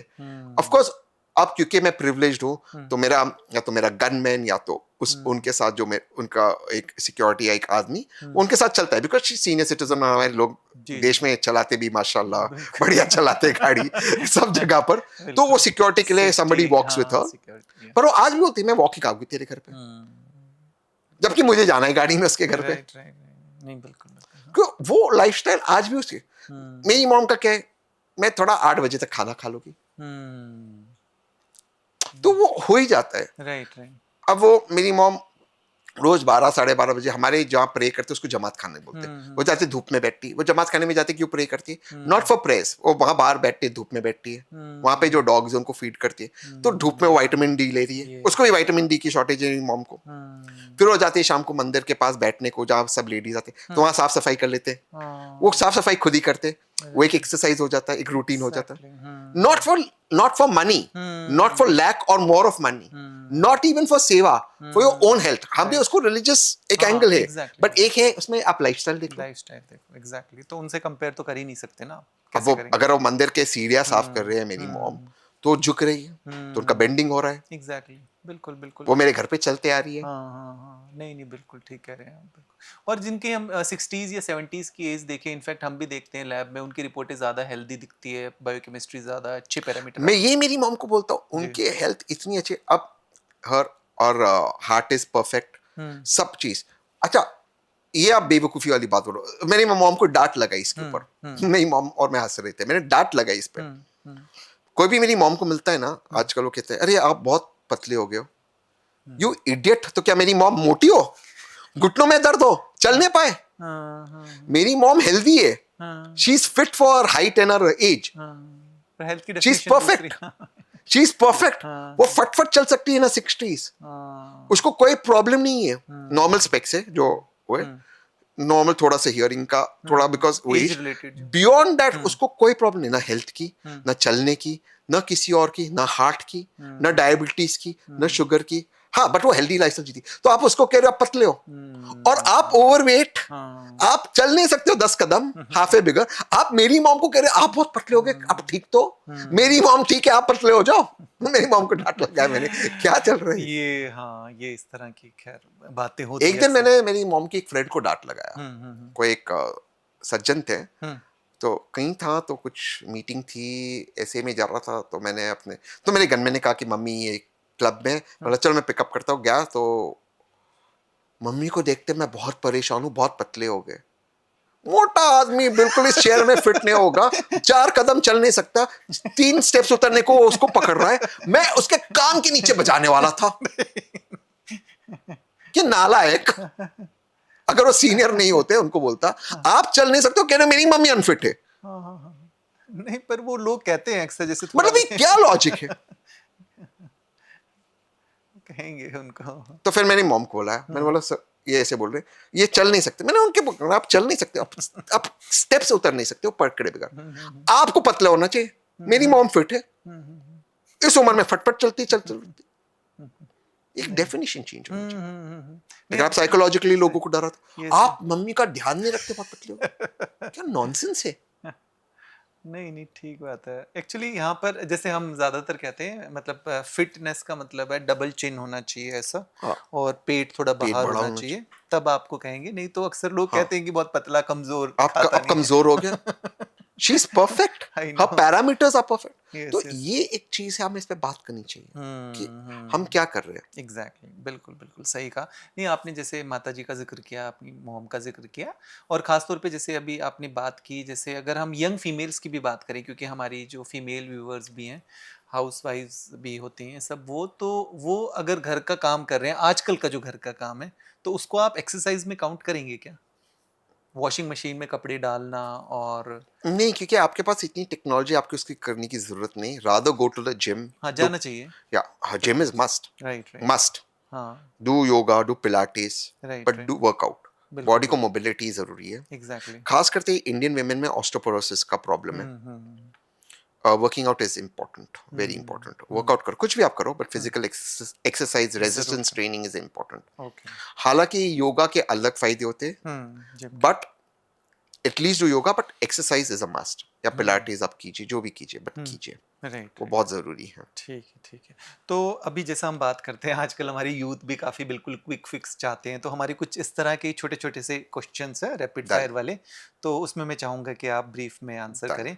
ऑफ कोर्स अब क्योंकि मैं प्रिविलेज्ड हूँ, तो मेरा या तो मेरा गनमैन या तो उनके साथ जो उनका एक सिक्योरिटी या एक आदमी उनके साथ चलता है, बिकॉज सीनियर सिटीजन हमारे लोग देश में चलाते भी माशाल्लाह बढ़िया चलाते गाड़ी सब जगह पर, तो वो सिक्योरिटी के लिए somebody walks with her। पर वो आज भी बोलती है मैं वॉकिंग आऊंगी तेरे घर पे, जबकि मुझे जाना है गाड़ी में उसके घर पे। नहीं बिल्कुल क्यों वो लाइफस्टाइल आज भी उसकी। मेरी मॉम का क्या है, मैं थोड़ा 8 बजे तक खाना खा लूंगी, तो वो हो ही जाता है। राइट अब वो मेरी मॉम रोज 12 साढ़े 12 बजे हमारे जहाँ प्रे करते उसको जमात खाने बोलते, वो जाती धूप में बैठती, वो जमात खाने में जाती क्यों प्रे करती है, नॉट फॉर प्रेस, वो वहां बाहर बैठती धूप में बैठती है, वहां पे जो डॉग्स है उनको फीड करती है, तो धूप में विटामिन डी ले रही है, उसको भी विटामिन डी की शॉर्टेज है मेरी मॉम को। फिर वो जाती है शाम को मंदिर के पास बैठने को, जहाँ सब लेडीज आते तो वहां साफ सफाई कर लेते, वो साफ सफाई खुद ही करते, वो एक एक्सरसाइज हो जाता है, एक रूटीन हो जाता है। Not for money, not for lack और more of money, not even for सेवा, फॉर योर ओन हेल्थ। हम भी उसको रिलीजियस एक एंगल है, बट एक है उसमें आप लाइफस्टाइल देखो, एग्जैक्टली, तो उनसे कंपेयर तो कर ही नहीं सकते ना। अब वो अगर वो मंदिर के सीढ़ियां साफ कर रहे हैं मेरी मॉम, तो झुक रही है, तो उनका बेंडिंग हो रहा है, एग्जैक्टली बिल्कुल बिल्कुल, वो मेरे घर पे चलते आ रही है। नहीं नहीं बिल्कुल ठीक कह रहे हैं आप, बिल्कुल। और जिनके हम 60s या 70s की एज देखें, इनफैक्ट हम भी देखते हैं लैब में, उनकी रिपोर्टें ज़्यादा हेल्दी दिखती है, बायोकेमिस्ट्री ज़्यादा अच्छे पैरामीटर। मैं ये मेरी मॉम को बोलता हूँ, उनके हेल्थ इतनी अच्छी, अब हर और हार्ट इज परफेक्ट, सब चीज अच्छा। ये आप बेवकूफी वाली बात बोलो, मेरी मॉम को डांट लगाई इसके ऊपर, मेरी मॉम और मैं हंस रहे थे, मैंने डांट लगाई इस पे। कोई भी मेरी मॉम को मिलता है ना आजकल, वो कहते हैं अरे आप बहुत पतले हो गए हो, यू इडियट। तो क्या मेरी मॉम मोटी हो, घुटनों में दर्द हो, चल नहीं पाए? मेरी मॉम हेल्दी है, she is fit for height and her age, she is perfect, she is perfect. वो फटफट चल सकती है ना 60s, उसको कोई प्रॉब्लम नहीं है, नॉर्मल स्पेक्स है जो वो है, नॉर्मल थोड़ा सा हियरिंग का थोड़ा, because age related, beyond that उसको कोई प्रॉब्लम नहीं, ना हेल्थ की, ना चलने की, ना किसी और की, ना हार्ट की, ना डायबिटीज की, ना शुगर की। हाँ, बट वो हेल्दी लाइफस्टाइल जीती। तो आप उसको कह रहे हो आप पतले हो, और आप ओवरवेट, आप चल नहीं सकते हो 10 कदम, हाफ ए बिगर। आप मेरी मॉम को कह रहे हो आप बहुत पतले हो गए, आप ठीक तो? मेरी मॉम ठीक है, आप पतले हो जाओ। मेरी मॉम को डांट लगा मैंने, क्या चल रहा है ये? हाँ, ये इस तरह की खैर बातें होती हैं। एक दिन मैंने मेरी मॉम की एक फ्रेंड को डांट लगाया, कोई एक सज्जन थे, तो कहीं था, तो कुछ मीटिंग थी, ऐसे में जा रहा था, तो मैंने अपने, तो मेरे गनमैन ने कहा कि मम्मी ये क्लब में, बोला चल मैं पिकअप करता हूँ। गया तो मम्मी को देखते मैं बहुत परेशान हूँ, बहुत पतले हो गए, मोटा आदमी बिल्कुल इस चेयर में फिट नहीं होगा, 4 कदम चल नहीं सकता, 3 स्टेप्स उतरने को उसको पकड़ रहा है, मैं उसके कान के नीचे बजाने वाला था कि नालायक। अगर वो सीनियर नहीं होते उनको बोलता आप चल नहीं सकते हो, कह रहे मेरी मम्मी अनफिट है। नहीं, पर वो लोग कहते हैं अक्सर, जैसे मतलब ये क्या लॉजिक है? कहेंगे उनको? तो फिर मैंने मॉम को बोला, मैंने बोला सर ये ऐसे बोल रहे, ये चल नहीं सकते। मैंने उनके बोला आप चल नहीं सकते, आप स्टेप से उतर नहीं सकते, वो पकड़े बगैर। आपको पतला होना चाहिए, मेरी मॉम फिट है, इस उम्र में फटफट चलती चलती। एक डेफिनेशन चेंज होनी चाहिए। नहीं लेकिन आप साइकोलॉजिकली लोगों को डराते, Yes, आप मम्मी का ध्यान नहीं रखते, बहुत पतले हो, क्या नॉनसेंस है। नहीं नहीं ठीक बात है। एक्चुअली यहाँ पर जैसे हम ज्यादातर कहते हैं, मतलब फिटनेस का मतलब है डबल चिन होना चाहिए ऐसा, हाँ, और पेट थोड़ा पेट बाहर बड़ा होना होना चाहिए। चाहिए, तब आपको कहेंगे। नहीं तो अक्सर लोग हाँ, कहते हैं कि बहुत पतला कमजोर खाता आप नहीं कमजोर हो गया, है। She is perfect, I her know. Parameters are perfect. तो यस यस। ये एक चीज है, हमें इस पे बात करनी चाहिए कि हम क्या कर रहे हैं। एग्जैक्टली बिल्कुल बिल्कुल सही कहा। नहीं, आपने जैसे माता जी का जिक्र किया, अपनी मोम का जिक्र किया, और ख़ास तौर पे जैसे अभी आपने बात की, जैसे अगर हम यंग फीमेल्स की भी बात करें, क्योंकि हमारी जो फीमेल व्यूअर्स भी हैं, हाउस वाइफ्स भी होती हैं सब, वो अगर घर का काम कर रहे हैं, आजकल का जो घर का काम है, तो उसको आप एक्सरसाइज में काउंट करेंगे क्या? वॉशिंग मशीन में कपड़े डालना और नहीं, क्योंकि आपके पास इतनी टेक्नोलॉजी, आपको उसकी करने की जरूरत नहीं। Rather go to the gym, हाँ, डू, जाना चाहिए। या gym is must, right right. Must हाँ, do yoga, do pilates, right but right. Do workout. बिल्कुल बॉडी को बिल्कुल। मोबिलिटी जरूरी है। एग्जैक्टली। खास करके इंडियन वेमेन में ऑस्टियोपोरोसिस का प्रॉब्लम है। Hmm. Working out is important, very important. Workout करो, कुछ भी आप करो, बट फिजिकल एक्सरसाइज, जरूर रेजिस्टेंस है। Training is important. ओके। हालांकि योगा के अलग फायदे होते हैं, जिम के। But at least do yoga, but exercise is a must. या पिलाटेस आप कीजिए, जो भी कीजिए, बट कीजिए, राइट वो राइट। बहुत जरूरी है। ठीक है ठीक है। तो अभी जैसा हम बात करते हैं, आजकल हमारी यूथ भी काफ़ी बिल्कुल क्विक फिक्स चाहते हैं, तो हमारे कुछ इस तरह के छोटे छोटे से क्वेश्चंस हैं रैपिड डन, फायर वाले, तो उसमें मैं चाहूँगा कि आप ब्रीफ में आंसर डन। करें।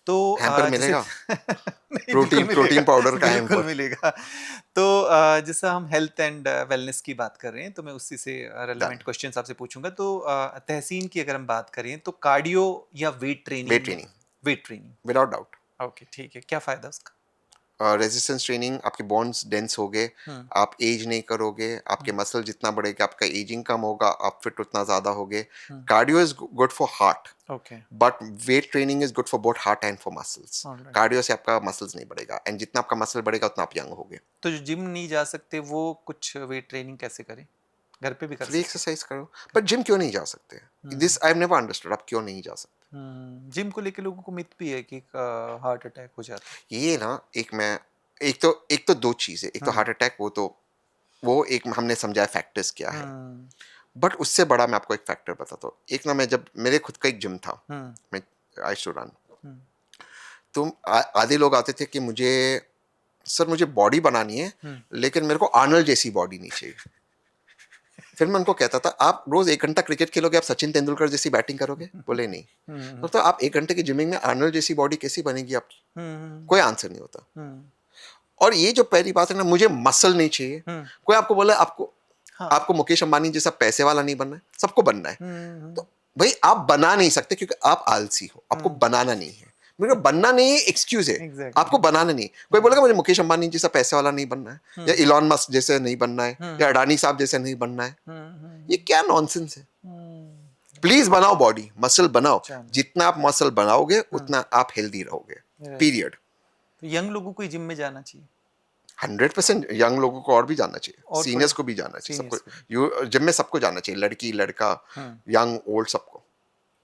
तो हैम्पर जैसे मिलेगा, नहीं, बिल्कुल प्रोटीन मिलेगा, प्रोटीन पाउडर का बिल्कुल हैम्पर। मिलेगा। तो जैसा हम हेल्थ एंड वेलनेस की बात कर रहे हैं, तो मैं उसी से डन। रेलेवेंट क्वेश्चंस आपसे पूछूंगा। तो तहसीन की अगर हम बात करें, तो कार्डियो या वेट वेट ट्रेनिंग में? Training, weight training. Without doubt. Okay ठीक है, क्या फ़ायदा उसका? रेजिस्टेंस ट्रेनिंग, आपके बोन्स डेंस हो गए, हम्म आप एज नहीं करोगे, आपके मसल जितना बढ़ेगा, आपका एजिंग कम होगा, आप फिट उतना ज्यादा होगे। Cardio is good for heart, okay. But weight training is good for both heart and for muscles. Alright. Cardio से आपका मसल्स नहीं बढ़ेगा, एंड जितना आपका मसल बढ़ेगा उतना आप यंग होगे। तो जो जिम नहीं जा सकते, वो कुछ वेट ट्रेनिंग कैसे करें? घर पे भी कर फ्री सकते एक्सरसाइज करो, पर जिम क्यों नहीं जा सकते? This I have never understood, आप क्यों नहीं जा सकते। हैं? जिम को लेके लोगों को मिथ भी है कि हार्ट अटैक हो जाता ये ना, एक तो दो चीजें, एक है। तो हार्ट अटैक, वो एक हमने समझा फैक्टर्स क्या है, हम्म बट उससे बड़ा मैं आपको एक फैक्टर बताता हूँ। एक ना, मैं जब मेरे खुद का एक जिम था, हम्म मैं आई टू रन, हम्म तो आधे लोग आते थे कि मुझे, सर मुझे बॉडी बनानी है, हम्म लेकिन मेरे को आर्नल्ड जैसी बॉडी नहीं चाहिए। फिर मैं उनको कहता था, आप रोज 1 घंटा क्रिकेट खेलोगे, आप सचिन तेंदुलकर जैसी बैटिंग करोगे? बोले नहीं। तो आप 1 घंटे की जिमिंग में आर्नल्ड जैसी बॉडी कैसी बनेगी आपकी? हम्म कोई आंसर नहीं होता। हम्म और ये जो पहली बात है ना, मुझे मसल नहीं चाहिए। हम्म, कोई आपको बोला आपको हाँ। आपको मुकेश अंबानी जैसा पैसे वाला नहीं बनना है, सबको बनना है। हम्म तो भाई आप बना नहीं सकते, क्योंकि आप आलसी हो, आपको बनाना नहीं है। मेरे को बनना नहीं है एक्सक्यूज है, एग्जैक्टली। आपको बनाना नहीं। कोई बोलेगा मुझे मुकेश अंबानी जैसा पैसे वाला नहीं बनना है, या इलॉन मस्क जैसे नहीं बनना है, या अडानी साहब जैसे नहीं बनना है। ये क्या नॉनसेंस है? प्लीज बनाओ बॉडी, मसल बनाओ। चलो। जितना आप मसल बनाओगे उतना आप हेल्दी रहोगे, राइट। पीरियड। तो यंग लोगों को जिम में जाना चाहिए, 100% यंग लोगों को और भी जाना चाहिए, और थोड़े सीनियर्स को भी जाना चाहिए, सबको। सीनियर्स को भी। जिम में सबको जाना चाहिए, लड़की लड़का, हम्म यंग ओल्ड, सबको।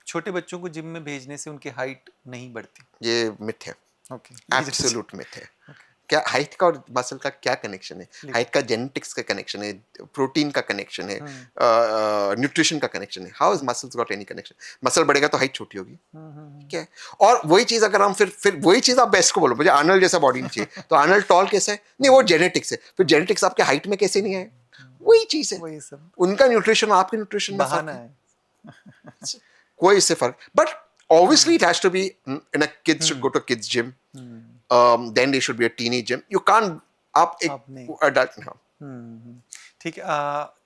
छोटे बच्चों को जिम में भेजने से उनकी हाइट नहीं बढ़ती? ये मिथ है, ओके, ये जो एब्सोल्यूट मिथ है। ओके, क्या हाइट का और मसल का क्या कनेक्शन है? लिख। हाइट का जेनेटिक्स का कनेक्शन है, प्रोटीन का कनेक्शन है, हम्म न्यूट्रिशन का कनेक्शन है। How is muscles got any connection? Muscle बढ़ेगा तो हाइट छोटी होगी, हम्म क्या है? और वही चीज अगर हम फिर वही चीज आप बेस्ट को बोलो, मुझे आर्नल्ड जैसा बॉडी नहीं चाहिए, तो आर्नल्ड टॉल कैसे है? नहीं, वो जेनेटिक्स है। फिर जेनेटिक्स आपके हाइट में कैसे नहीं आए? वही चीज है, वही सब उनका न्यूट्रिशन आपके न्यूट्रिशन में फर्क बहाना है, है। कोई इससे फर्क। But obviously it has to be in a kids should go to kids gym, then they should be a teenage gym. You can't, आप एक आप नहीं। adult, हाँ। ठीक है।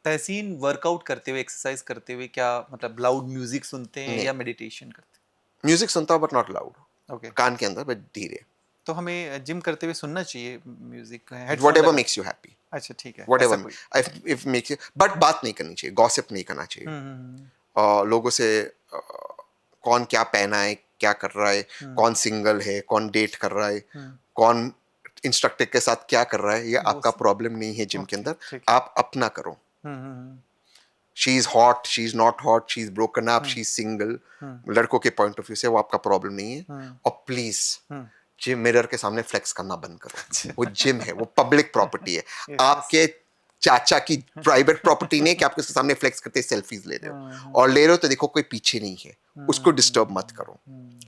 तहसीन वर्कआउट करते हुए, एक्सरसाइज करते हुए, क्या मतलब लाउड म्यूजिक सुनते हैं नहीं, या मेडिटेशन करते म्यूजिक सुनता हूँ बट नॉट लाउड, हैं? ओके। कान के अंदर, बट धीरे। तो हमें जिम करते हुए सुनना चाहिए म्यूजिक, हेडफोन whatever लगा? makes you happy, अच्छा ठीक है, ऐसा whatever, कोई। if makes you, but बात नहीं करनी चाहिए, गॉसिप नहीं करना चाहिए। लोगों से कौन क्या पहना है, क्या कर रहा है, कौन सिंगल है, कौन डेट कर रहा है, कौन इंस्ट्रक्टर के साथ क्या कर रहा है ये वो आपका सब प्रॉब्लम नहीं है जिम के ओके अंदर, ठीक है आप अपना करो। Hmm she is hot, she is not hot, she is broken up, hmm she is single, hmm लड़कों के पॉइंट ऑफ व्यू से वो आपका प्रॉब्लम नहीं है। हम्म और प्लीज हम्म जिम मिरर के सामने फ्लेक्स करना बंद करो। अच्छा वो जिम है, वो पब्लिक प्रॉपर्टी है, यस यस आपके चाचा की प्राइवेट प्रॉपर्टी नहीं है कि आप उसके सामने फ्लेक्स करते सेल्फीज ले रहे हो, और ले रहे हो तो देखो कोई पीछे नहीं है, उसको डिस्टर्ब मत करो,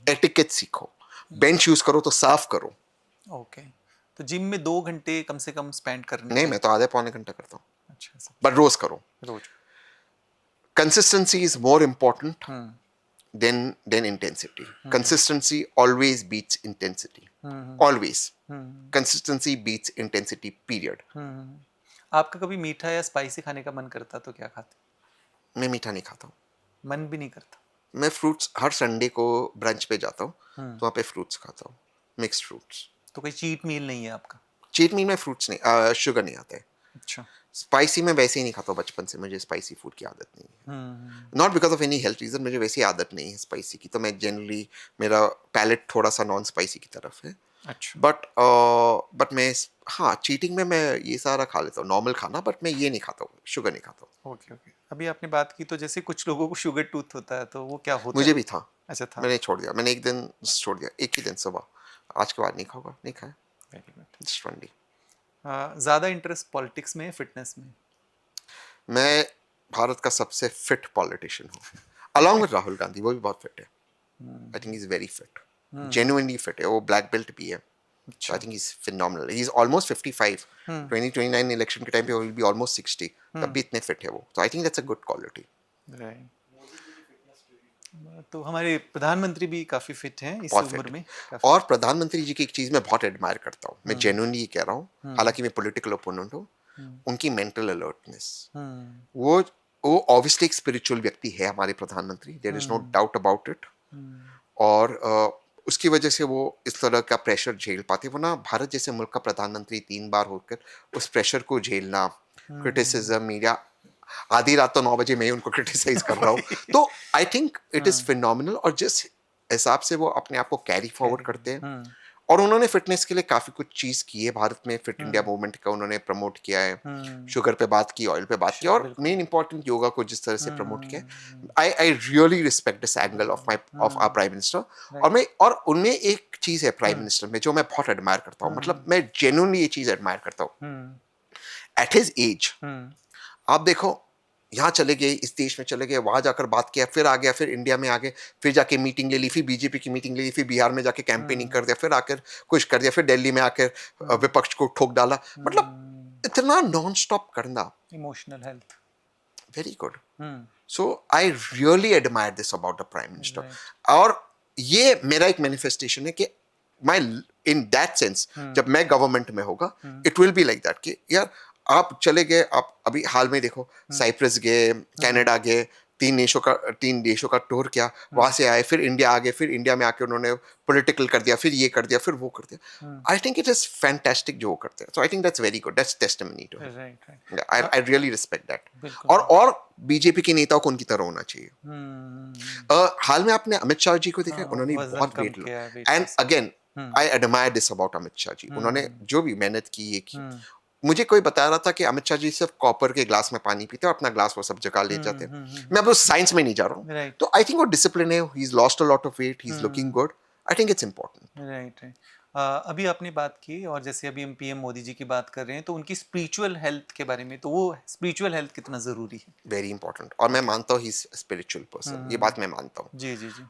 एटिकेट सीखो, बेंच यूज करो तो साफ करो। ओके तो जिम में 2 घंटे कम से कम स्पेंड करने नहीं, मैं चाहिए तो आधे पौने घंटा करता हूँ, अच्छा सब बट रोज करो। रोज consistency is more important hmm than intensity. Consistency always beats intensity. Always. Consistency beats intensity, period. आपका कभी मीठा या स्पाइसी खाने का मन करता तो क्या खाते मैं मीठा नहीं खाता हूँ। मन भी नहीं करता मैं फ्रूट्स हर संडे को ब्रंच पे जाता हूँ, तो वहाँ पे फ्रूट्स खाता हूँ, मिक्स्ड फ्रूट्स। तो कोई चीट मील नहीं है आपका चीट मील में फ्रूट्स नहीं, शुगर नहीं आता है। अच्छा स्पाइसी में वैसे ही नहीं खाता हूँ, बचपन से मुझे स्पाइसी फूड की आदत नहीं है। Not because of any health reason, मुझे वैसी आदत नहीं है स्पाइसी की, तो मैं जनरली, मेरा पैलेट थोड़ा सा नॉन स्पाइसी की तरफ है। अच्छा बट मैं, हाँ, चीटिंग में मैं ये सारा खा लेता हूँ, नॉर्मल खाना, बट मैं ये नहीं खाता हूँ, शुगर नहीं खाता हूँ। ओके ओके अभी आपने बात की तो जैसे कुछ लोगों को शुगर टूथ होता है तो वो क्या होता मुझे है भी था, अच्छा था मैंने छोड़ दिया, मैंने एक दिन छोड़ दिया, एक ही दिन सुबह, आज के बाद नहीं खाऊंगा, नहीं खाया, very good just one day. ज़्यादा इंटरेस्ट पॉलिटिक्स में फिटनेस में मैं भारत का सबसे फिट पॉलिटिशियन हूँ, अलॉन्ग विद राहुल गांधी, वो भी बहुत फिट है। I think is very fit, genuinely fit है, वो ब्लैक बेल्ट भी है। So I अच्छा think he's phenomenal. He's almost 55. 2029 election के टाइम पे will be almost 60. तब भी इतने फिट है वो. So I think that's a good quality. Right तो हमारे प्रधानमंत्री भी काफ़ी फिट हैं इस बहुत उम्र फिट। में काफ़ी और प्रधानमंत्री जी की एक चीज मैं बहुत एडमायर करता हूँ, मैं जेन्युइनली कह रहा हूँ, हालांकि मैं पॉलिटिकल ओपोनेंट हूँ, उनकी मेंटल अलर्टनेस। वो वो ऑब्वियसली एक स्पिरिचुअल व्यक्ति है हमारे प्रधानमंत्री, there is no doubt about it. और उसकी वजह से वो इस तरह का प्रेशर झेल पाते, वरना भारत जैसे मुल्क का प्रधानमंत्री 3 बार होकर उस प्रेशर को झेलना, क्रिटिसिज्म, मीडिया, आधी रात तो 9 बजे मैं ही उनको क्रिटिसाइज कर रहा हूँ, तो आई थिंक इट इज फिनोमिनल। और जिस हिसाब से वो अपने आप को कैरी फॉरवर्ड करते हैं, और उन्होंने फिटनेस के लिए काफी कुछ चीज की है भारत में, फिट इंडिया मूवमेंट का उन्होंने प्रमोट किया है, शुगर पे बात की, ऑयल पे बात की, और बिल्कुल मेन इंपॉर्टेंट योगा को जिस तरह से प्रमोट किया, I really respect this angle of our prime minister. और उनमें एक चीज है प्राइम मिनिस्टर में जो मैं बहुत एडमायर करता हूँ, मतलब मैं जेन्युइनली ये चीज एडमायर करता हूँ। एट हिज एज आप देखो, यहाँ चले गए, इस देश में चले गए, वहां जाकर बात किया, फिर आ गया, फिर इंडिया में आ गए, फिर जाके मीटिंग ले ली, फिर बीजेपी की मीटिंग ले ली, फिर बिहार में जाके कैंपेनिंग कर दिया, फिर आकर कुछ कर दिया, फिर दिल्ली में आकर विपक्ष को ठोक डाला, मतलब इतना नॉन स्टॉप करना, emotional health very good. So I really admire this about the prime minister. Right और ये मेरा एक मैनिफेस्टेशन है कि माई, इन दैट सेंस, जब मैं गवर्नमेंट में होगा, it will be like that कि यार आप चले गए, आप अभी हाल में देखो, साइप्रस गए, कनाडा गए, 3 देशों का टूर किया, वहां से आए, फिर इंडिया आ गए, फिर इंडिया में आके उन्होंने पॉलिटिकल कर दिया, फिर ये कर दिया, फिर वो कर दिया। I think it is fantastic जो वो करते हैं, so I think that's very good, that's testimony to him. Right right I really respect that. बिल्कुल और बीजेपी के नेताओं को उनकी तरह होना चाहिए। हाल में आपने अमित शाह जी को देखा, उन्होंने वजन बहुत कम वेट किया लिया, है weight and loss again I admire this about Amit Shah ji, उन्होंने जो भी मेहनत की, ये की। मुझे कोई बता रहा था कि अमित शाह जी सिर्फ कॉपर के ग्लास में पानी पीते हैं और अपना ग्लास वो सब जगह ले जाते हैं। मैं अब उस साइंस में नहीं जा रहा हूँ, राइट तो आई थिंक वो डिसिप्लिन है, he is lost a lot of weight, he is looking good, I think it's important. Right right अभी आपने बात की और जैसे अभी हम पीएम मोदी जी की बात कर रहे हैं तो उनकी स्पिरिचुअल हेल्थ के बारे में, तो वो स्पिरिचुअल हेल्थ कितना ज़रूरी है वेरी इंपॉर्टेंट, और मैं मानता हूँ ही इज स्पिरिचुअल पर्सन, ये बात मैं मानता हूँ। जी जी जी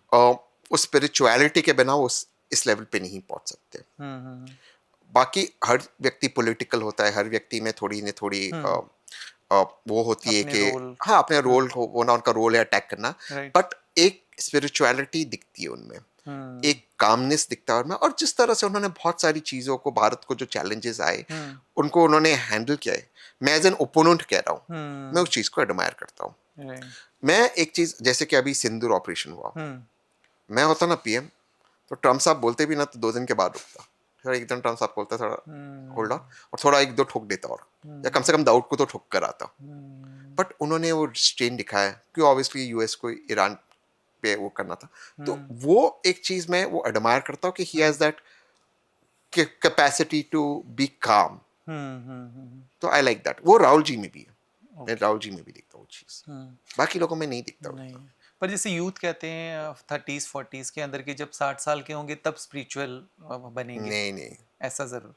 उस स्पिरिचुअलिटी के बिना वो इस लेवल पे नहीं पहुंच सकते। बाकी हर व्यक्ति पॉलिटिकल होता है, हर व्यक्ति में थोड़ी न थोड़ी वो होती है अपने कि रोल हाँ, अपने रोल होना, उनका रोल है अटैक करना, राइट बट एक स्पिरिचुअलिटी दिखती है उनमें, एक कामनेस दिखता है उनमें, और जिस तरह से उन्होंने बहुत सारी चीजों को, भारत को जो चैलेंजेस आए उनको उन्होंने हैंडल किया है। मैं एज एन ओपोनेंट कह रहा हूँ, मैं उस चीज को एडमायर करता हूँ। राइट मैं एक चीज, जैसे कि अभी सिंदूर ऑपरेशन हुआ, मैं होता ना पीएम, तो ट्रम्प साहब बोलते भी ना तो 2 दिन के बाद रुकता, थोड़ा एकदम ट्रम्प साहब बोलता, थोड़ा होल्ड ऑन, और थोड़ा 1-2 ठोक देता, और या कम से कम दाऊद को तो ठोक कर आता। बट उन्होंने वो स्ट्रेन दिखाया कि ऑब्वियसली यूएस को ईरान पे वो करना था, तो वो एक चीज मैं वो एडमायर करता हूँ कि he has that capacity to be calm. Hmm. तो आई लाइक दैट। वो राहुल जी में भी है, मैं राहुल जी में भी देखता हूँ वो चीज, हम्म। बाकी लोगों में नहीं दिखता नहीं, उतना। पर जैसे यूथ कहते हैं 30s 40s के अंदर के, जब 60 साल के होंगे तब स्पिरिचुअल बनेंगे, नहीं नहीं, ऐसा जरूर।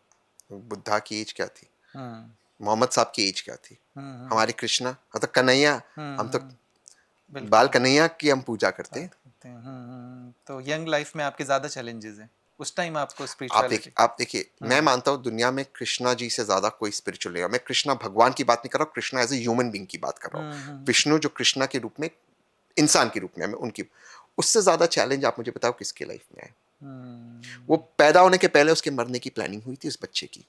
बुद्धा की एज क्या थी, हम्म मोहम्मद साहब की एज क्या थी, हम्म हमारे कृष्णा, हम तो कन्हैया, हम तो बिल्कुल बाल कन्हैया की हम पूजा करते हैं। बात करते हैं। तो यंग लाइफ में आपके ज्यादा चैलेंजेस हैं, उस टाइम आपको स्पिरिचुअलिटी। आप देखिए, मैं मानता हूँ दुनिया में कृष्णा जी से ज्यादा कोई स्पिरिचुअल नहीं है। मैं कृष्णा भगवान की बात नहीं कर रहा हूँ, Krishna as a human being की बात कर रहा हूँ। विष्णु जो कृष्णा के रूप में, इंसान के रूप में, मैं उनकी, उससे ज्यादा चैलेंज आप मुझे बताओ किसके लाइफ में है। वो पैदा होने के पहले उसके मरने की प्लानिंग हुई थी उस बच्चे की,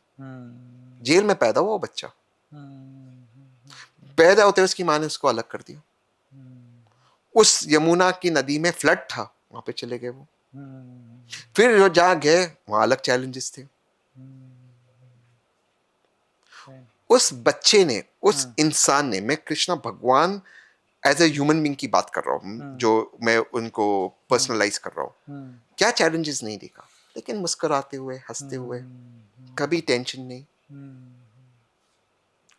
जेल में पैदा हुआ वो बच्चा, पैदा होते उसकी माँ ने उसको अलग कर दिया। उस यमुना की नदी में फ्लड था, वहां पे चले गए वो। फिर जो जहां गए वहां अलग चैलेंजेस थे। उस बच्चे ने, उस इंसान ने, मैं कृष्णा भगवान एज ए ह्यूमन बीइंग की बात कर रहा हूँ, जो मैं उनको पर्सनलाइज कर रहा हूँ, क्या चैलेंजेस नहीं देखा, लेकिन मुस्कुराते हुए, हंसते हुए, कभी टेंशन नहीं।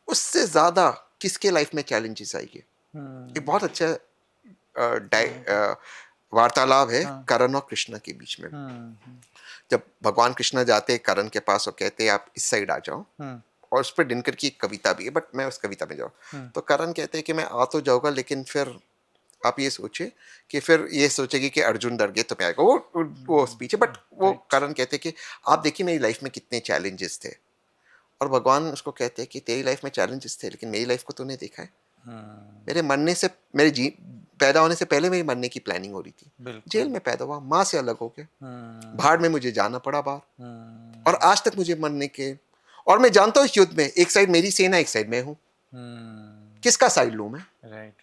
उससे ज्यादा किसके लाइफ में चैलेंजेस आएंगे? एक बहुत अच्छा वार्तालाप है करण और कृष्ण के बीच में। जब भगवान कृष्ण जाते हैं करण के पास और कहते हैं आप इस साइड आ जाओ, और उस पर दिनकर की एक कविता भी है, बट मैं उस कविता में जाऊँ तो करण कहते हैं कि मैं आ तो जाऊंगा, लेकिन फिर आप ये सोचे कि फिर ये सोचेगी कि अर्जुन डर गए तो मैं आएगा, वो स्पीच है। बट वो करण कहते हैं कि आप देखिए मेरी लाइफ में कितने चैलेंजेस थे, और भगवान उसको कहते हैं कि तेरी लाइफ में चैलेंजेस थे, लेकिन मेरी लाइफ को तूने देखा है। मेरे मरने से, मेरे जी पैदा होने से पहले मेरी मरने की प्लानिंग हो रही थी, जेल में पैदा हुआ, माँ से अलग हो गया, भाड़ में मुझे जाना पड़ा बाहर, और आज तक मुझे मरने के, और मैं जानता हूँ इस युद्ध में एक साइड मेरी सेना, एक साइड मैं हूँ, किसका साइड लूं मैं? राइट।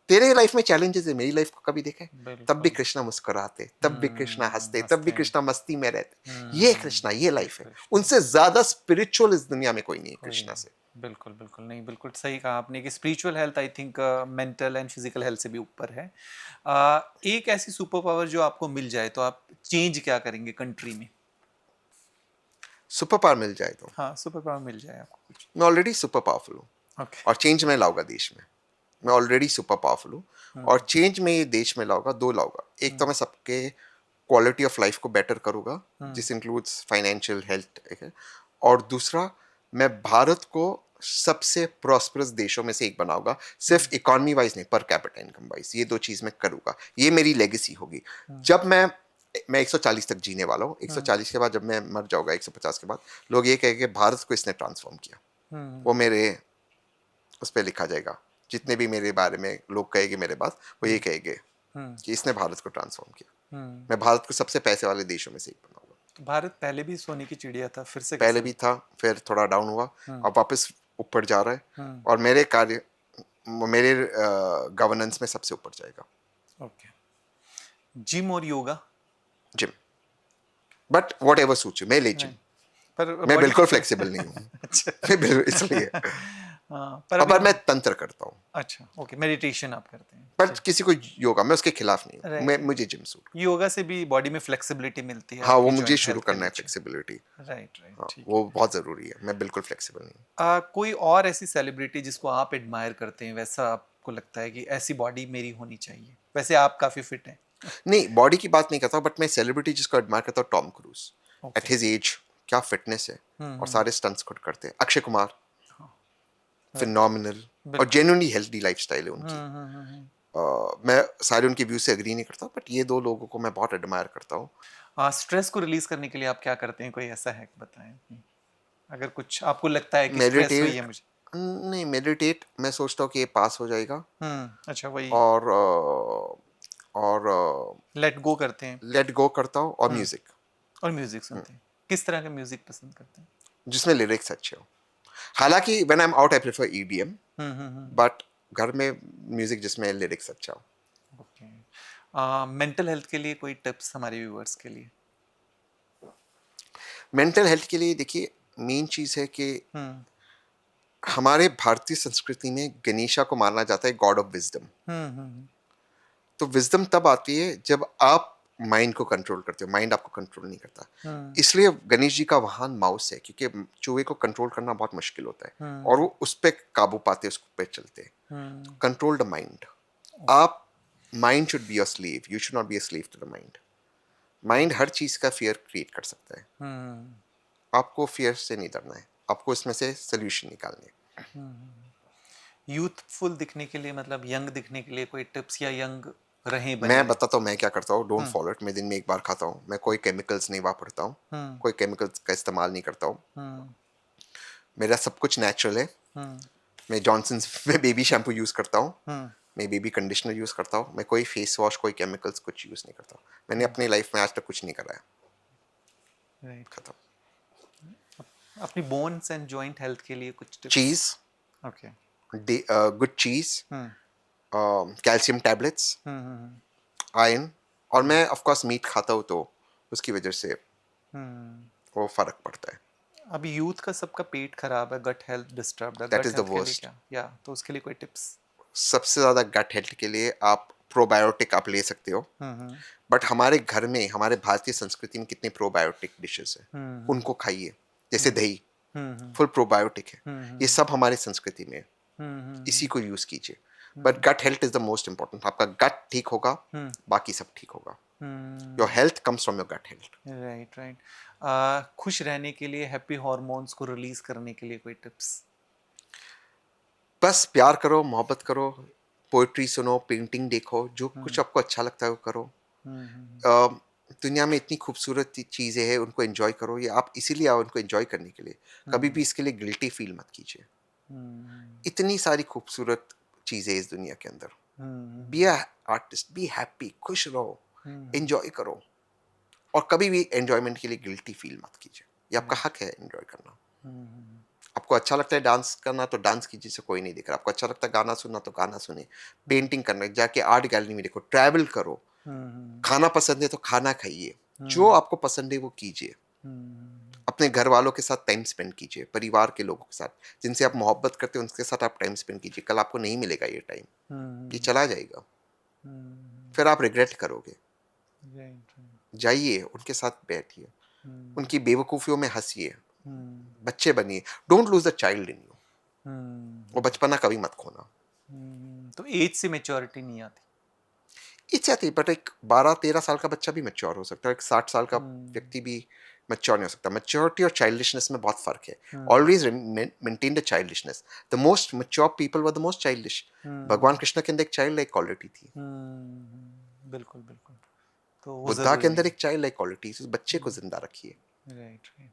तेरे लाइफ में चैलेंजेस है, मेरी लाइफ को कभी देखे? तब भी बिल्कुल। कृष्णा मुस्कुराते, तब भी कृष्णा हंसते, तब भी हंसते हैं। कृष्णा मस्ती में रहते। ये कृष्णा, ये लाइफ है। कृष्ण उनसे ज्यादा स्पिरिचुअल इस दुनिया में कोई नहीं है कोई कृष्णा नहीं। से। बिल्कुल बिल्कुल नहीं, बिल्कुल सही कहा आपने कि spiritual health I think mental and physical health से भी ऊपर है। एक ऐसी सुपर पावर जो आपको मिल जाए तो आप चेंज क्या करेंगे कंट्री में? सुपर पावर मिल जाए तो हाँ, सुपर पावर मिल जाए आपको कुछ। मैं ऑलरेडी सुपर पावरफुल हूँ, ओके। और चेंज में लाऊंगा देश में। मैं ऑलरेडी सुपर पावरफुल हूँ, और चेंज में ये देश में लाऊंगा, दो लाऊंगा। एक तो मैं सबके क्वालिटी ऑफ लाइफ को बेटर करूंगा, जिस इंक्लूड्स फाइनेंशियल हेल्थ, और दूसरा मैं भारत को सबसे प्रॉस्परस देशों में से एक बनाऊंगा, सिर्फ इकोनॉमी वाइज नहीं, पर कैपिटा इनकम वाइज। ये दो चीज मैं करूंगा, ये मेरी लेगेसी होगी। जब मैं 140 तक जीने वाला हूँ, 140 के बाद जब मैं मर जाऊंगा, 150 के बाद, लोग ये कहेंगे भारत को इसने ट्रांसफॉर्म किया। वो मेरे उस पर लिखा जाएगा, जितने भी मेरे बारे में लोग कहेंगे मेरे बाद, वो ये कहेंगे कि इसने भारत को ट्रांसफॉर्म किया। मैं भारत को सबसे पैसे वाले देशों में से एक बनाऊंगा। तो भारत पहले भी सोने की चिड़िया था, फिर से पहले कैसे? भी था, फिर थोड़ा डाउन हुआ, अब वापस ऊपर जा रहा है, और मेरे कार्य, मेरे गवर्नेंस में सबसे ऊपर जाएगा। ओके। जिम और yoga? Gym, but what ever suit you, मैं ले जिम। पर मैं बॉडी बिल्कुल फ्लेक्सिबल नहीं हूँ। अच्छा। मैं इसलिए हाँ, पर अभी अब मैं तंत्र करता हूँ, अच्छा, ओके, मेडिटेशन आप करते हैं। पर किसी को योगा, मैं उसके खिलाफ नहीं हूँ। मैं, राइट। मुझे जिम सूट। योगा से भी बॉडी में फ्लेक्सिबिलिटी मिलती है हाँ, वो आपकी मुझे जॉइंट शुरू हेल्थ के करना है, लिए। फ्लेक्सिबिलिटी। राइट राइट, हाँ, ठीक वो है। बहुत जरूरी है। मैं बिल्कुल फ्लेक्सिबल नहीं हूँ। कोई और ऐसी सेलिब्रिटी जिसको आप एडमायर करते हैं, वैसा आपको लगता है कि ऐसी बॉडी मेरी होनी चाहिए? वैसे आप काफी फिट हैं। नहीं, बॉडी की बात नहीं करता, बट मैं सेलिब्रिटी जिसको एडमायर करता हूँ, Tom Cruise. At okay. His age क्या फिटनेस है, और सारे स्टंट्स खुद करते हैं। अक्षय कुमार, फिनोमिनल, और बिल्कुल। जेन्युइनली हेल्दी लाइफस्टाइल है उनकी। मैं सारे उनके व्यू से एग्री नहीं करता, बट ये दो लोगों को मैं बहुत एडमायर करता हूँ। स्ट्रेस को रिलीज करने के लिए आप क्या करते हैं? कोई ऐसा हैक बताएं। अगर कुछ आपको लगता है कि स्ट्रेस हुई है मेडिटेट, मुझे। नहीं मेडिटेट, मैं सोचता हूँ कि ये पास हो जाएगा, अच्छा, वही और लेट गो करते हैं। लेट गो करता हूँ, और म्यूजिक और म्यूजिक सुनते हैं? किस तरह का म्यूजिक पसंद करते हैं? जिसमें लिरिक्स अच्छे हो। हालांकि when I am out I prefer EDM, but घर में म्यूजिक जिसमें लिरिक्स अच्छा हो। ओके। मेंटल हेल्थ के लिए कोई टिप्स हमारे व्यूअर्स के लिए? मेंटल हेल्थ के लिए देखिए, मेन चीज है कि हमारे भारतीय संस्कृति में गणेशा को माना जाता है गॉड ऑफ विजडम। तो विजडम तब आती है जब आप माइंड को कंट्रोल करते हो, माइंड आपको कंट्रोल नहीं करता। इसलिए गणेश जी का वाहन माउस है, क्योंकि चूहे को कंट्रोल करना बहुत मुश्किल होता है और वो उस पर काबू पाते, उस पे चलते हैं। Control the mind. आप, mind should be your slave, you should not be a slave to the mind. Mind हर चीज का फियर क्रिएट कर सकता है, आपको फियर से नहीं डरना है, आपको इसमें से सोल्यूशन निकालने हैं। यूथफुल दिखने के लिए, मतलब यंग दिखने के लिए कोई टिप्स, या यंग रहें बने मैं रहें? बताता हूँ मैं क्या करता हूँ, डोंट फॉलो इट। मैं दिन में एक बार खाता हूँ, मैं कोई केमिकल्स नहीं वापरता हूँ, कोई केमिकल्स का इस्तेमाल नहीं करता हूँ, मेरा सब कुछ नेचुरल है। मैं जॉनसन्स में बेबी शैम्पू यूज़ करता हूँ, मैं बेबी कंडीशनर यूज़ करता हूँ, मैं कोई फेस वॉश, कोई केमिकल्स कुछ यूज़ नहीं करता। मैंने अपनी लाइफ में आज तक कुछ नहीं करा है। राइट। खत्म। अपनी बोन्स एंड जॉइंट हेल्थ के लिए कुछ टिप्स? चीज़, ओके। गुड चीज़, कैल्शियम टैबलेट्स, आयरन, और मैं ऑफ कोर्स मीट खाता हूँ तो उसकी वजह से वो फर्क पड़ता है। अभी यूथ का सबका पेट खराब है, गट हेल्थ डिस्टर्ब्ड है, that gut is the health के लिए वर्स्ट। क्या, या तो उसके लिए कोई टिप्स? सबसे ज़्यादा गट हेल्थ के लिए आप प्रोबायोटिक आप ले सकते हो, बट हमारे घर में, हमारे भारतीय संस्कृति में कितने प्रोबायोटिक डिशेस हैं, उनको खाइए। जैसे दही फुल प्रोबायोटिक है, ये सब हमारे संस्कृति में है, इसी को यूज कीजिए। But gut health is the most important. आपका गट ठीक होगा, बाकी सब ठीक होगा। Your health comes from your gut health. Right, right. खुश रहने के लिए, हैप्पी हार्मोन्स को रिलीज करने के लिए कोई टिप्स? बस प्यार करो, मोहब्बत करो, पोइट्री सुनो, पेंटिंग देखो, जो कुछ आपको अच्छा लगता है वो करो। दुनिया में इतनी खूबसूरत चीज़ें हैं, उनको एंजॉय करो। ये आप इसीलिए आओ उनको एंजॉय करने के लिए, कभी भी इसके लिए गिल्टी फील मत कीजिए। इतनी सारी खूबसूरत चीज़ें इस दुनिया के अंदर। Be a artist, be happy, खुश रहो, एंजॉय करो, और कभी भी एंजॉयमेंट के लिए गिल्टी फील मत कीजिए। ये आपका हक है एंजॉय करना। आपको अच्छा लगता है डांस करना तो डांस कीजिए, से कोई नहीं देख रहा। आपको अच्छा लगता है गाना सुनना तो गाना सुनिए, पेंटिंग करना जाके आर्ट गैलरी में देखो, ट्रैवल करो, खाना पसंद है तो खाना खाइए, जो आपको पसंद है वो कीजिए। अपने घर वालों के साथ टाइम स्पेंड कीजिए, परिवार के लोगों के साथ जिनसे आप मोहब्बत करते हैं उनके साथ आप टाइम स्पेंड कीजिए। कल आपको नहीं मिलेगा ये टाइम, ये चला जाएगा, फिर आप रिग्रेट करोगे। जाइए, उनके साथ बैठिए, उनकी बेवकूफियों में हंसिए, बच्चे बनिए। Don't lose the child in you. वो बचपना कभी मत खोना। तो एज से मेच्योरिटी नहीं आती? इच्छा थी, बट एक 12-13 साल का बच्चा भी मैच्योर हो सकता है, एक 60 साल का व्यक्ति भी मैच्योर नहीं हो सकता। मैच्योरिटी और चाइल्डिशनेस में बहुत फर्क है। Always maintain the childishness. The most mature people were the most childish. भगवान कृष्ण के अंदर एक चाइल्ड लाइक क्वालिटी थी, बिल्कुल, बिल्कुल। तो वो बुद्धा के जरूरी अंदर है। एक चाइल्ड लाइक क्वालिटी। उस बच्चे को जिंदा रखिए। Right, right.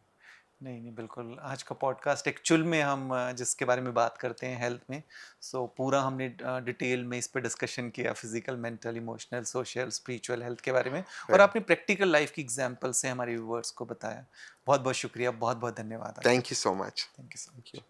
नहीं, नहीं, बिल्कुल। आज का पॉडकास्ट एक्चुअल में हम जिसके बारे में बात करते हैं हेल्थ में, सो पूरा हमने डिटेल में इस पे डिस्कशन किया, physical, mental, emotional, social, spiritual health के बारे में, और आपने प्रैक्टिकल लाइफ की एग्जांपल से हमारे व्यूअर्स को बताया। बहुत बहुत शुक्रिया, बहुत बहुत धन्यवाद आपका। Thank you so much. Thank you so much.